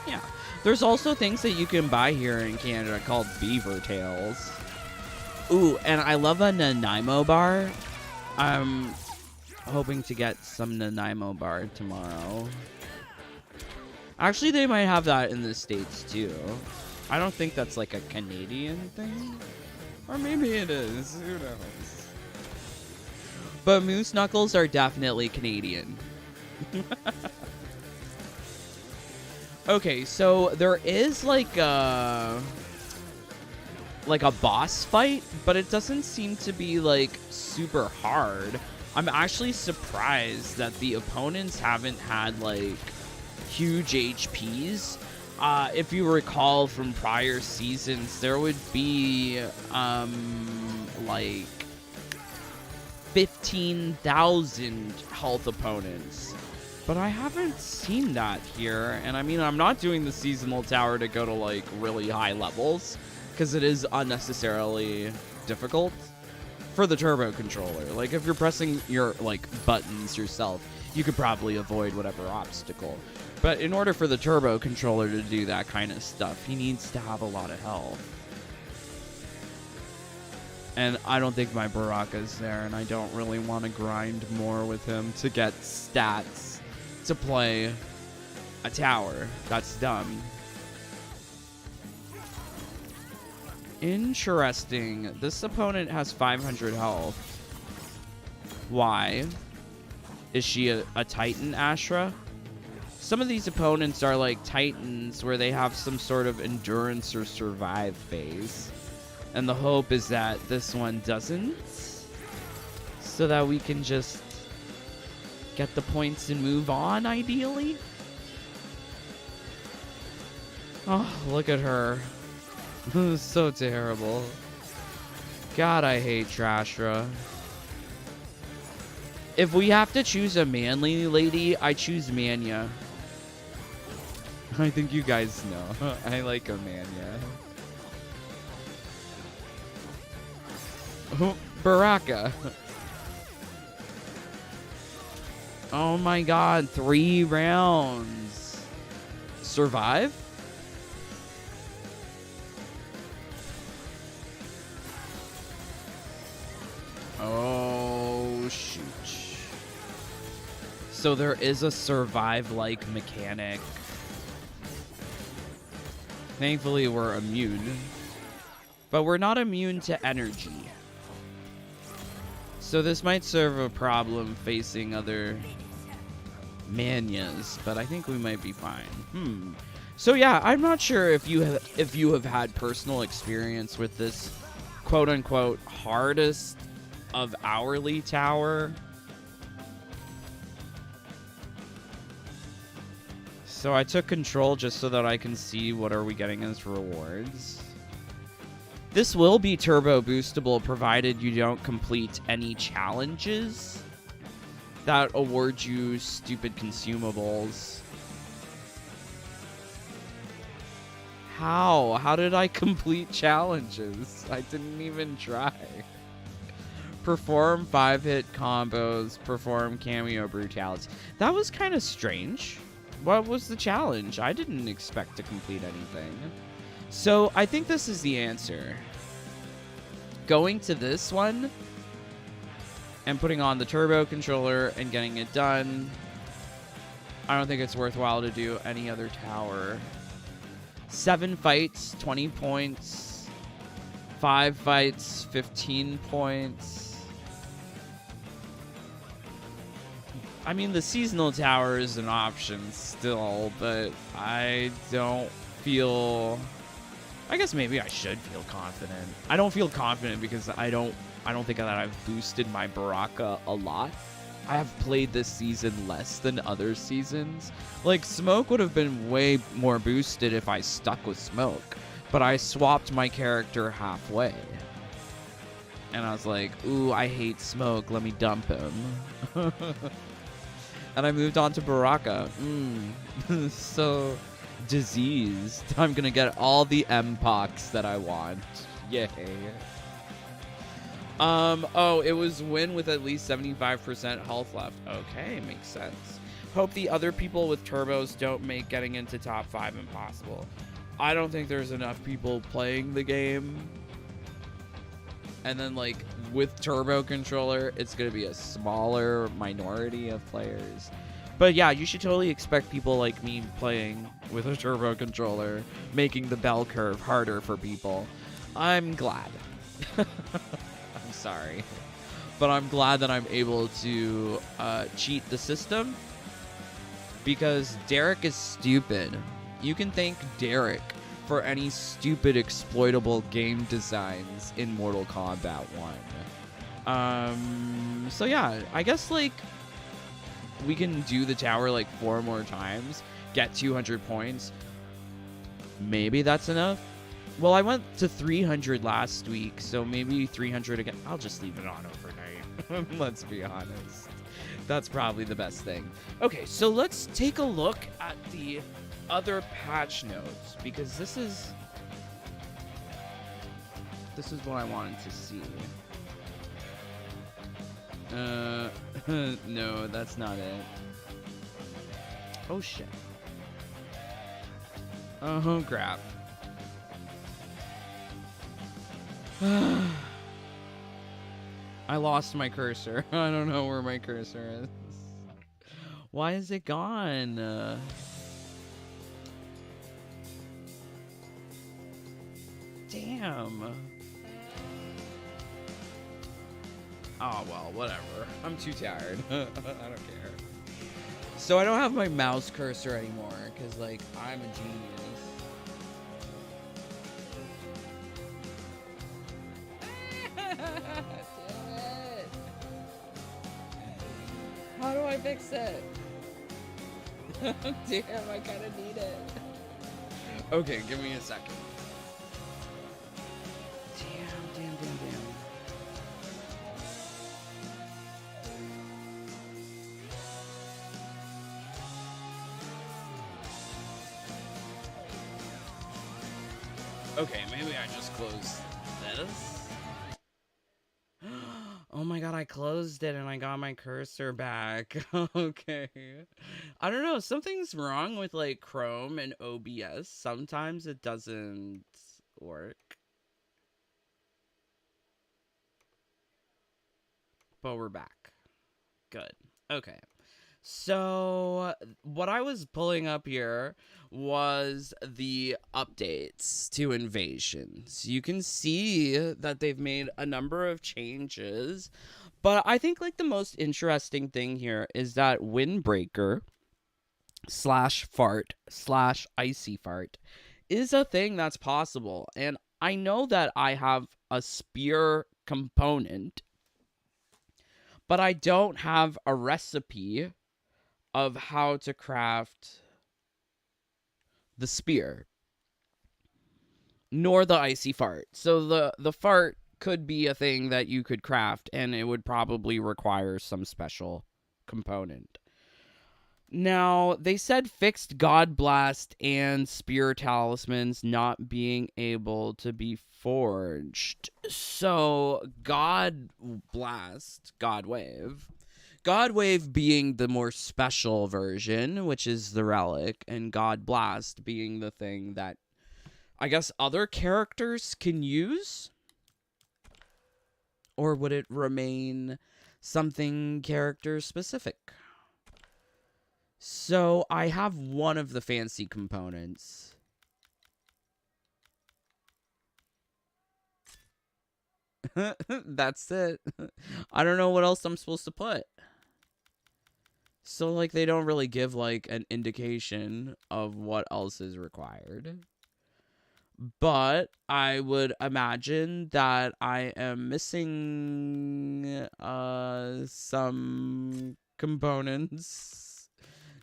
Yeah. There's also things that you can buy here in Canada called beaver tails. Ooh, and I love a Nanaimo bar. I'm hoping to get some Nanaimo bar tomorrow. Actually, they might have that in the States, too. I don't think that's like a Canadian thing. Or maybe it is. Who knows? But moose knuckles are definitely Canadian. Okay, so there is like a boss fight, but it doesn't seem to be like super hard. I'm actually surprised that the opponents haven't had like huge HPs. If you recall from prior seasons, there would be like 15,000 health opponents. But I haven't seen that here. And I mean, I'm not doing the seasonal tower to go to like really high levels, because it is unnecessarily difficult for the turbo controller. Like, if you're pressing your like buttons yourself, you could probably avoid whatever obstacle. But in order for the turbo controller to do that kind of stuff, he needs to have a lot of health. And I don't think my Baraka's there, and I don't really want to grind more with him to get stats to play a tower. That's dumb. Interesting. This opponent has 500 health. Why? Is she a Titan, Ashra? Some of these opponents are like Titans where they have some sort of endurance or survive phase. And the hope is that this one doesn't. So that we can just get the points and move on, ideally. Oh, look at her. So terrible. God, I hate Trashra. If we have to choose a manly lady, I choose Manya. I think you guys know. I like a Manya. Oh, Baraka. Oh my god, 3 rounds. Survive? Oh, shoot. So there is a survive-like mechanic. Thankfully, we're immune. But we're not immune to energy. So this might serve a problem facing other Manyas, but I think we might be fine. So yeah, I'm not sure if you have had personal experience with this quote-unquote hardest of hourly tower. So I took control just so that I can see what are we getting as rewards. This will be turbo boostable provided you don't complete any challenges that award you stupid consumables. How? How did I complete challenges? I didn't even try. Perform 5-hit combos, perform cameo brutality. That was kind of strange. What was the challenge? I didn't expect to complete anything. So I think this is the answer. Going to this one and putting on the turbo controller and getting it done. I don't think it's worthwhile to do any other tower. 7 fights, 20 points. 5 fights, 15 points. I mean, the seasonal tower is an option still, but I don't feel... I guess maybe I should feel confident. I don't feel confident because I don't think that I've boosted my Baraka a lot. I have played this season less than other seasons. Like, Smoke would have been way more boosted if I stuck with Smoke, but I swapped my character halfway. And I was like, ooh, I hate Smoke, let me dump him. And I moved on to Baraka. So diseased. I'm gonna get all the M-Pox that I want. Yay. Oh, it was win with at least 75% health left. Okay, makes sense. Hope the other people with turbos don't make getting into top 5 impossible. I don't think there's enough people playing the game. And then, like, with turbo controller, it's gonna be a smaller minority of players. But yeah, you should totally expect people like me playing with a turbo controller, making the bell curve harder for people. I'm glad. I'm sorry. But I'm glad that I'm able to cheat the system. Because Derek is stupid. You can thank Derek for any stupid exploitable game designs in Mortal Kombat 1. So yeah, I guess, like, we can do the tower like 4 more times, get 200 points. Maybe that's enough. Well, I went to 300 last week, so maybe 300 again. I'll just leave it on overnight. Let's be honest. That's probably the best thing. Okay, so let's take a look at the other patch notes, because this is what I wanted to see. No, that's not it. Oh shit. Oh crap. I lost my cursor. I don't know where my cursor is. Why is it gone? Damn. Oh, well, whatever. I'm too tired. I don't care. So I don't have my mouse cursor anymore, because, like, I'm a genius. Damn it. How do I fix it? Damn, I kind of need it. Okay, give me a second. Damn. Okay, maybe I just closed this. Oh my god, I closed it and I got my cursor back. Okay. I don't know, something's wrong with like Chrome and OBS. Sometimes it doesn't work. But we're back. Good. Okay. So, what I was pulling up here was the updates to Invasions. You can see that they've made a number of changes, but I think like the most interesting thing here is that Windbreaker slash fart slash icy fart is a thing that's possible. And I know that I have a spear component, but I don't have a recipe of how to craft the spear, nor the icy fart. So the fart could be a thing that you could craft, and it would probably require some special component. Now, they said fixed God Blast and Spear Talismans not being able to be forged. So, God Blast, God Wave being the more special version, which is the relic, and God Blast being the thing that I guess other characters can use? Or would it remain something character specific? So I have one of the fancy components. That's it. I don't know what else I'm supposed to put. So, like, they don't really give, like, an indication of what else is required. But I would imagine that I am missing some components.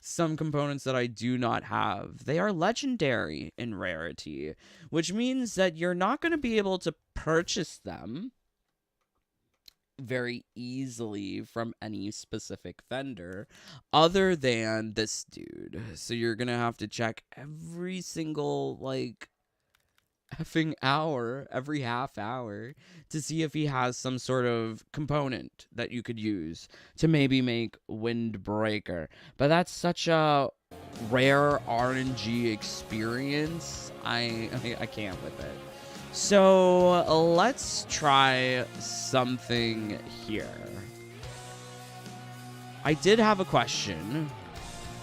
Some components that I do not have. They are legendary in rarity, which means that you're not going to be able to purchase them very easily from any specific vendor other than this dude. So you're going to have to check every single, like, effing hour, every half hour, to see if he has some sort of component that you could use to maybe make Windbreaker. But that's such a rare RNG experience. I can't with it. So let's try something here. I did have a question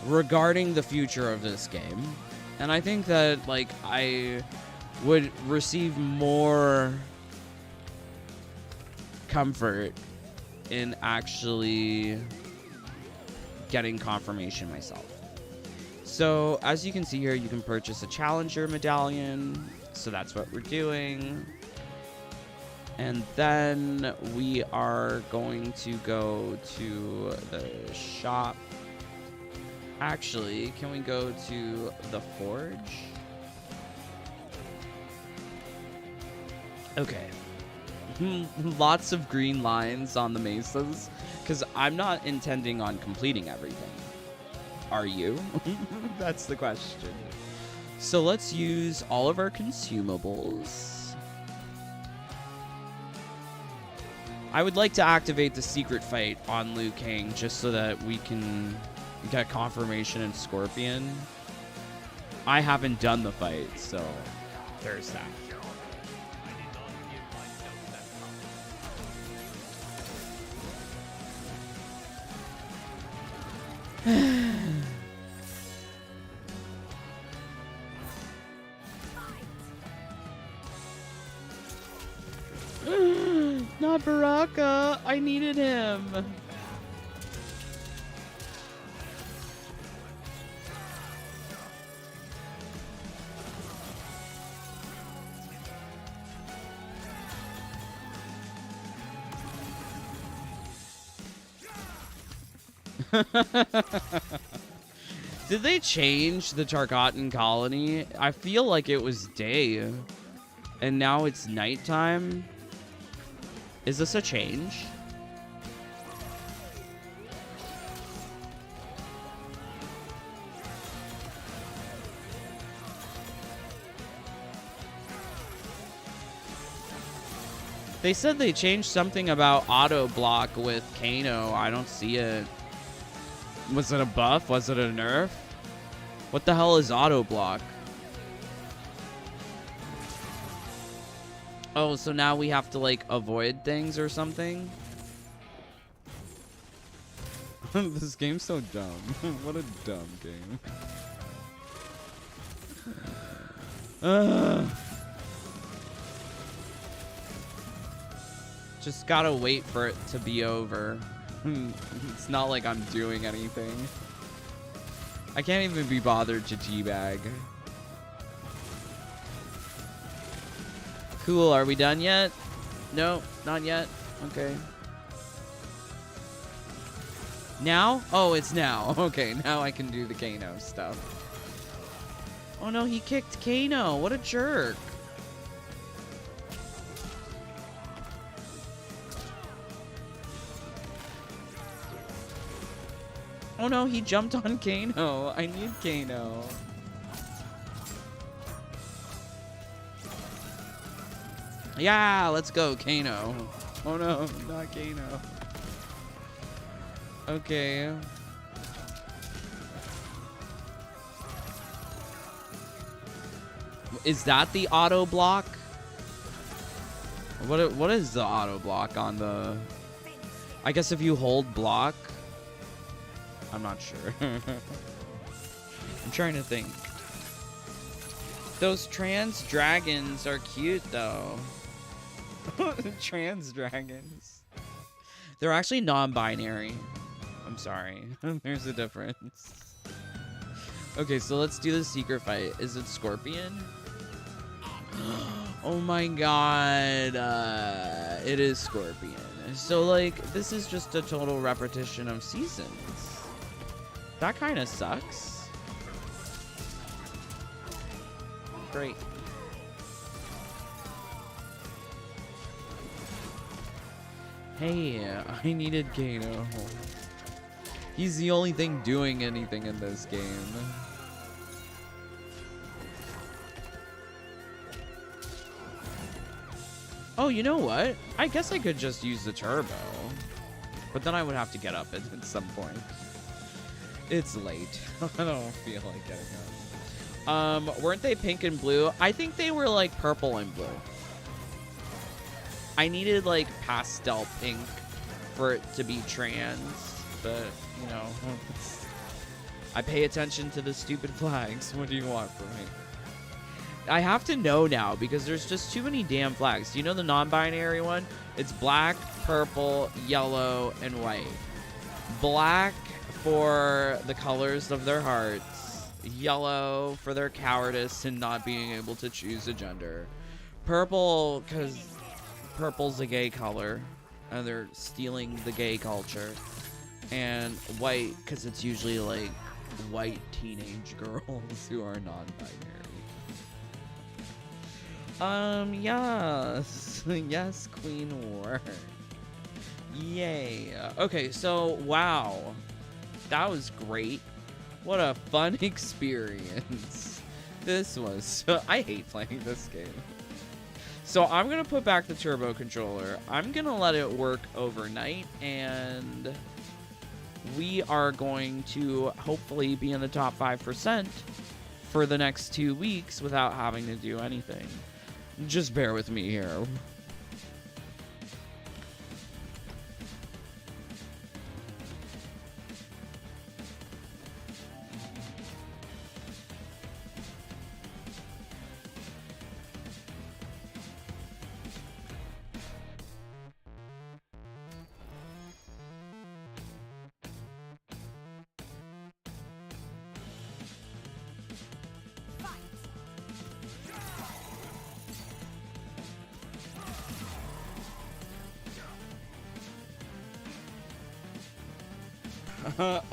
regarding the future of this game, and I think that, like, I would receive more comfort in actually getting confirmation myself. So, as you can see here, you can purchase a Challenger medallion. So that's what we're doing. And then we are going to go to the shop. Actually, can we go to the forge? Okay. Lots of green lines on the mesas, because I'm not intending on completing everything. Are you? That's the question. So let's use all of our consumables. I would like to activate the secret fight on Liu Kang just so that we can get confirmation in Scorpion. I haven't done the fight, so there's that. Not Baraka. I needed him. Did they change the Tarkatan colony? I feel like it was day, and now it's nighttime. Is this a change? They said they changed something about auto block with Kano. I don't see it. Was it a buff? Was it a nerf? What the hell is auto block? Oh, so now we have to like avoid things or something? This game's so dumb. What a dumb game. Just gotta wait for it to be over. It's not like I'm doing anything. I can't even be bothered to teabag. Cool, are we done yet? No, not yet. Okay. Now? Oh, it's now. Okay, now I can do the Kano stuff. Oh no, he kicked Kano. What a jerk. Oh no, he jumped on Kano. I need Kano. Yeah, let's go, Kano. Oh no, not Kano. Okay. Is that the auto block? What is the auto block on the... I guess if you hold block. I'm not sure. I'm trying to think. Those trans dragons are cute though. Trans dragons. They're actually non-binary. I'm sorry. There's a difference. Okay, so let's do the secret fight. Is it Scorpion? Oh my god. It is Scorpion. So, like, this is just a total repetition of seasons. That kind of sucks. Great. Hey, I needed Kano. He's the only thing doing anything in this game. Oh, you know what? I guess I could just use the turbo. But then I would have to get up at some point. It's late. I don't feel like getting up. Weren't they pink and blue? I think they were like purple and blue. I needed like pastel pink for it to be trans, but you know, I pay attention to the stupid flags. What do you want from me? I have to know now because there's just too many damn flags. Do you know the non-binary one? It's black, purple, yellow, and white. Black for the colors of their hearts. Yellow for their cowardice and not being able to choose a gender. Purple because purple's a gay color and they're stealing the gay culture. And white because it's usually like white teenage girls who are non-binary. Yes. Yes, Queen War. Yay. Okay, so, wow. That was great. What a fun experience. This was so... I hate playing this game. So, I'm gonna put back the turbo controller. I'm gonna let it work overnight, and we are going to hopefully be in the top 5% for the next 2 weeks without having to do anything. Just bear with me here.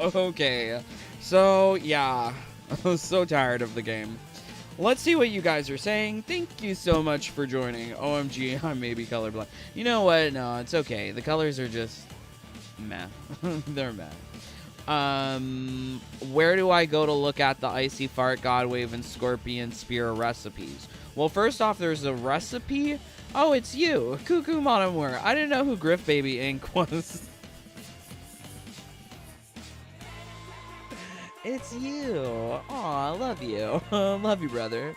Okay, so yeah, I was so tired of the game. Let's see what you guys are saying. Thank you so much for joining. OMG, I may be colorblind. You know what? No, it's okay. The colors are just meh. They're meh. Where do I go to look at the Icy Fart, God Wave, and Scorpion Spear recipes? Well, first off, there's a recipe. Oh, it's you, Cuckoo Monomore. I didn't know who Griff Baby Inc. was. It's you. Aw, I love you. Love you, brother.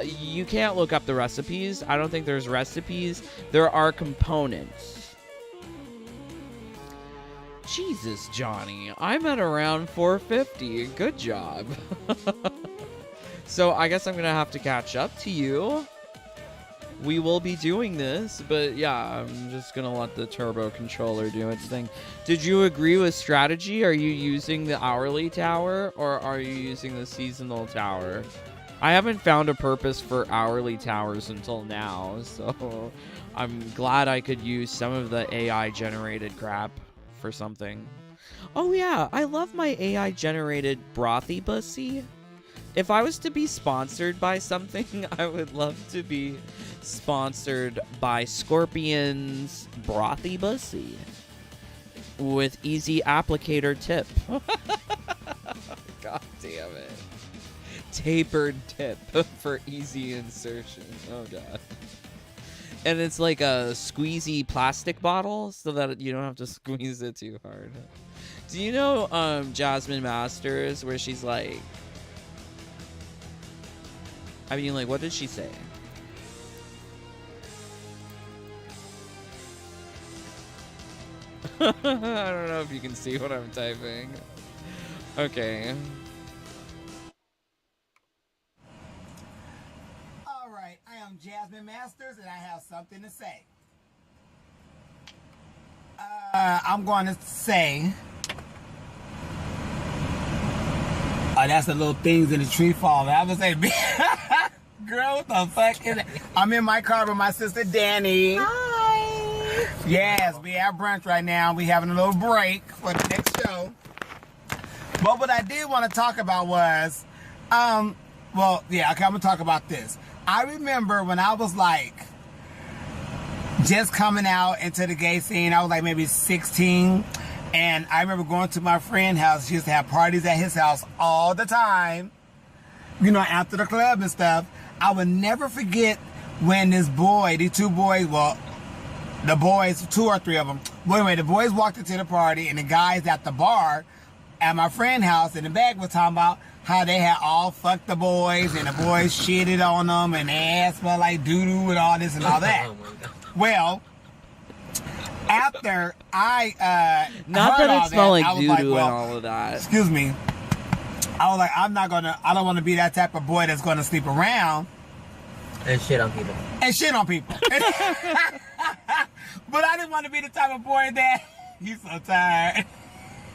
You can't look up the recipes. I don't think there's recipes. There are components. Jesus, Johnny. I'm at around 450. Good job. So I guess I'm gonna have to catch up to you. We will be doing this, but yeah, I'm just gonna let the turbo controller do its thing. Did you agree with strategy? Are you using the hourly tower or are you using the seasonal tower? I haven't found a purpose for hourly towers until now, so I'm glad I could use some of the AI generated crap for something. Oh yeah, I love my AI generated brothy bussy. If I was to be sponsored by something, I would love to be sponsored by Scorpion's Brothy Bussy with easy applicator tip. God damn it. Tapered tip for easy insertion. Oh god. And it's like a squeezy plastic bottle so that you don't have to squeeze it too hard. Do you know Jasmine Masters where she's like, I mean, like, what did she say? I don't know if you can see what I'm typing. Okay. All right, I am Jasmine Masters, and I have something to say. I'm going to say... Oh, that's the little things in the tree falling. I was like, girl, what the fuck is it? I'm in my car with my sister Danny. Hi. Yes, we have brunch right now. We having a little break for the next show. But what I did want to talk about was, well, yeah, okay, I'm gonna talk about this. I remember when I was like just coming out into the gay scene. I was like maybe 16. And I remember going to my friend's house. She used to have parties at his house all the time, you know, after the club and stuff. I would never forget when these two boys, well, the boys, 2 or 3 of them. Well, anyway, the boys walked into the party and the guys at the bar at my friend's house in the back was talking about how they had all fucked the boys and the boys shitted on them and their ass smelled like doo-doo and all this and all that. Well, after I not heard that all it smelled like I was doo like, doo well, and all of that. excuse me. I was like, I don't want to be that type of boy that's going to sleep around and shit on people. And shit on people. But I didn't want to be the type of boy that he's so tired.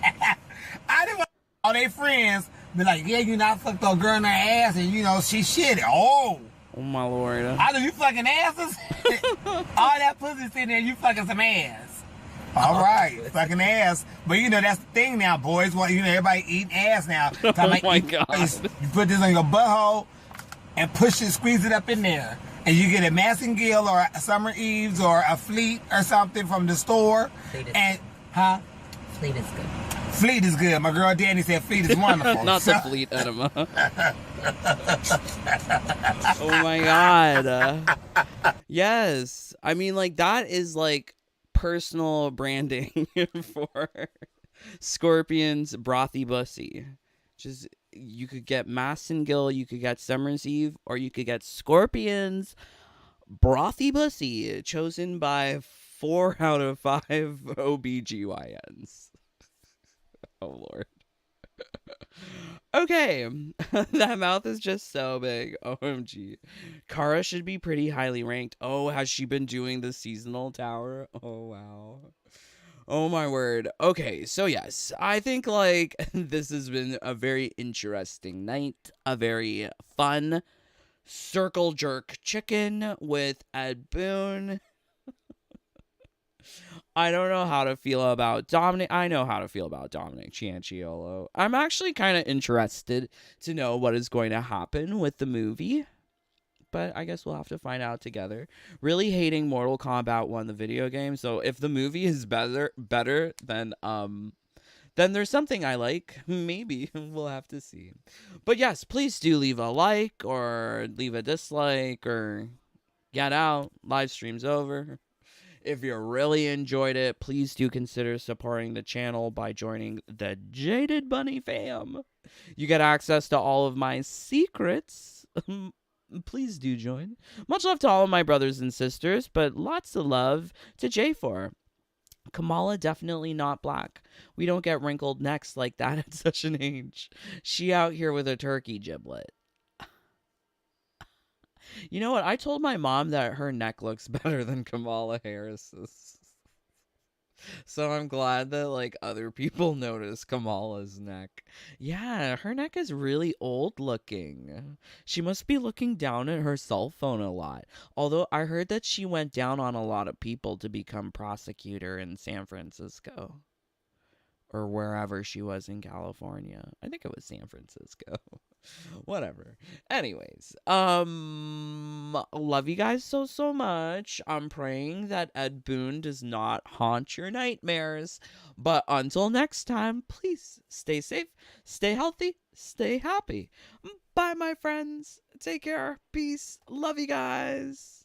I didn't want all their friends be like, yeah, you not fucked a girl in her ass and you know she shitty. Oh my lord. I know you fucking asses. All that pussy sitting there, you fucking some ass. All right, fucking ass. But you know, that's the thing now, boys. Well, you know, everybody eating ass now. Oh my god. You put this on your butthole and push it, squeeze it up in there. And you get a Massengill or a Summer Eves or a Fleet or something from the store. Fleet is good. Fleet is good. My girl Danny said Fleet is wonderful. Not the Fleet enema. Oh my god. Yes. I mean, like, that is like personal branding for Scorpion's Brothy Bussy. Just, you could get Massengill, you could get Summer's Eve, or you could get Scorpion's Brothy Bussy, chosen by 4 out of 5 OBGYNs. Oh lord. Okay. That mouth is just so big. OMG. Kara should be pretty highly ranked. Oh, has she been doing the seasonal tower? Oh wow. Oh my word. Okay, so yes, I think like this has been a very interesting night, a very fun circle jerk chicken with Ed Boon. I don't know how to feel about Dominic. I know how to feel about Dominic Cianciolo. I'm actually kind of interested to know what is going to happen with the movie. But I guess we'll have to find out together. Really hating Mortal Kombat 1, the video game. So if the movie is better than then there's something I like. Maybe. We'll have to see. But yes, please do leave a like or leave a dislike or get out. Live stream's over. If you really enjoyed it, please do consider supporting the channel by joining the Jaded Bunny fam. You get access to all of my secrets. Please do join. Much love to all of my brothers and sisters, but lots of love to J4. Kamala definitely not black. We don't get wrinkled necks like that at such an age. She out here with a turkey giblet. You know what? I told my mom that her neck looks better than Kamala Harris's. So I'm glad that like other people notice Kamala's neck. Yeah, her neck is really old looking. She must be looking down at her cell phone a lot. Although I heard that she went down on a lot of people to become prosecutor in San Francisco. Or wherever she was in California. I think it was San Francisco. Whatever. Anyways, love you guys so much. I'm praying that Ed Boon does not haunt your nightmares. But until next time, please stay safe, stay healthy, stay happy. Bye, my friends. Take care. Peace. Love you guys.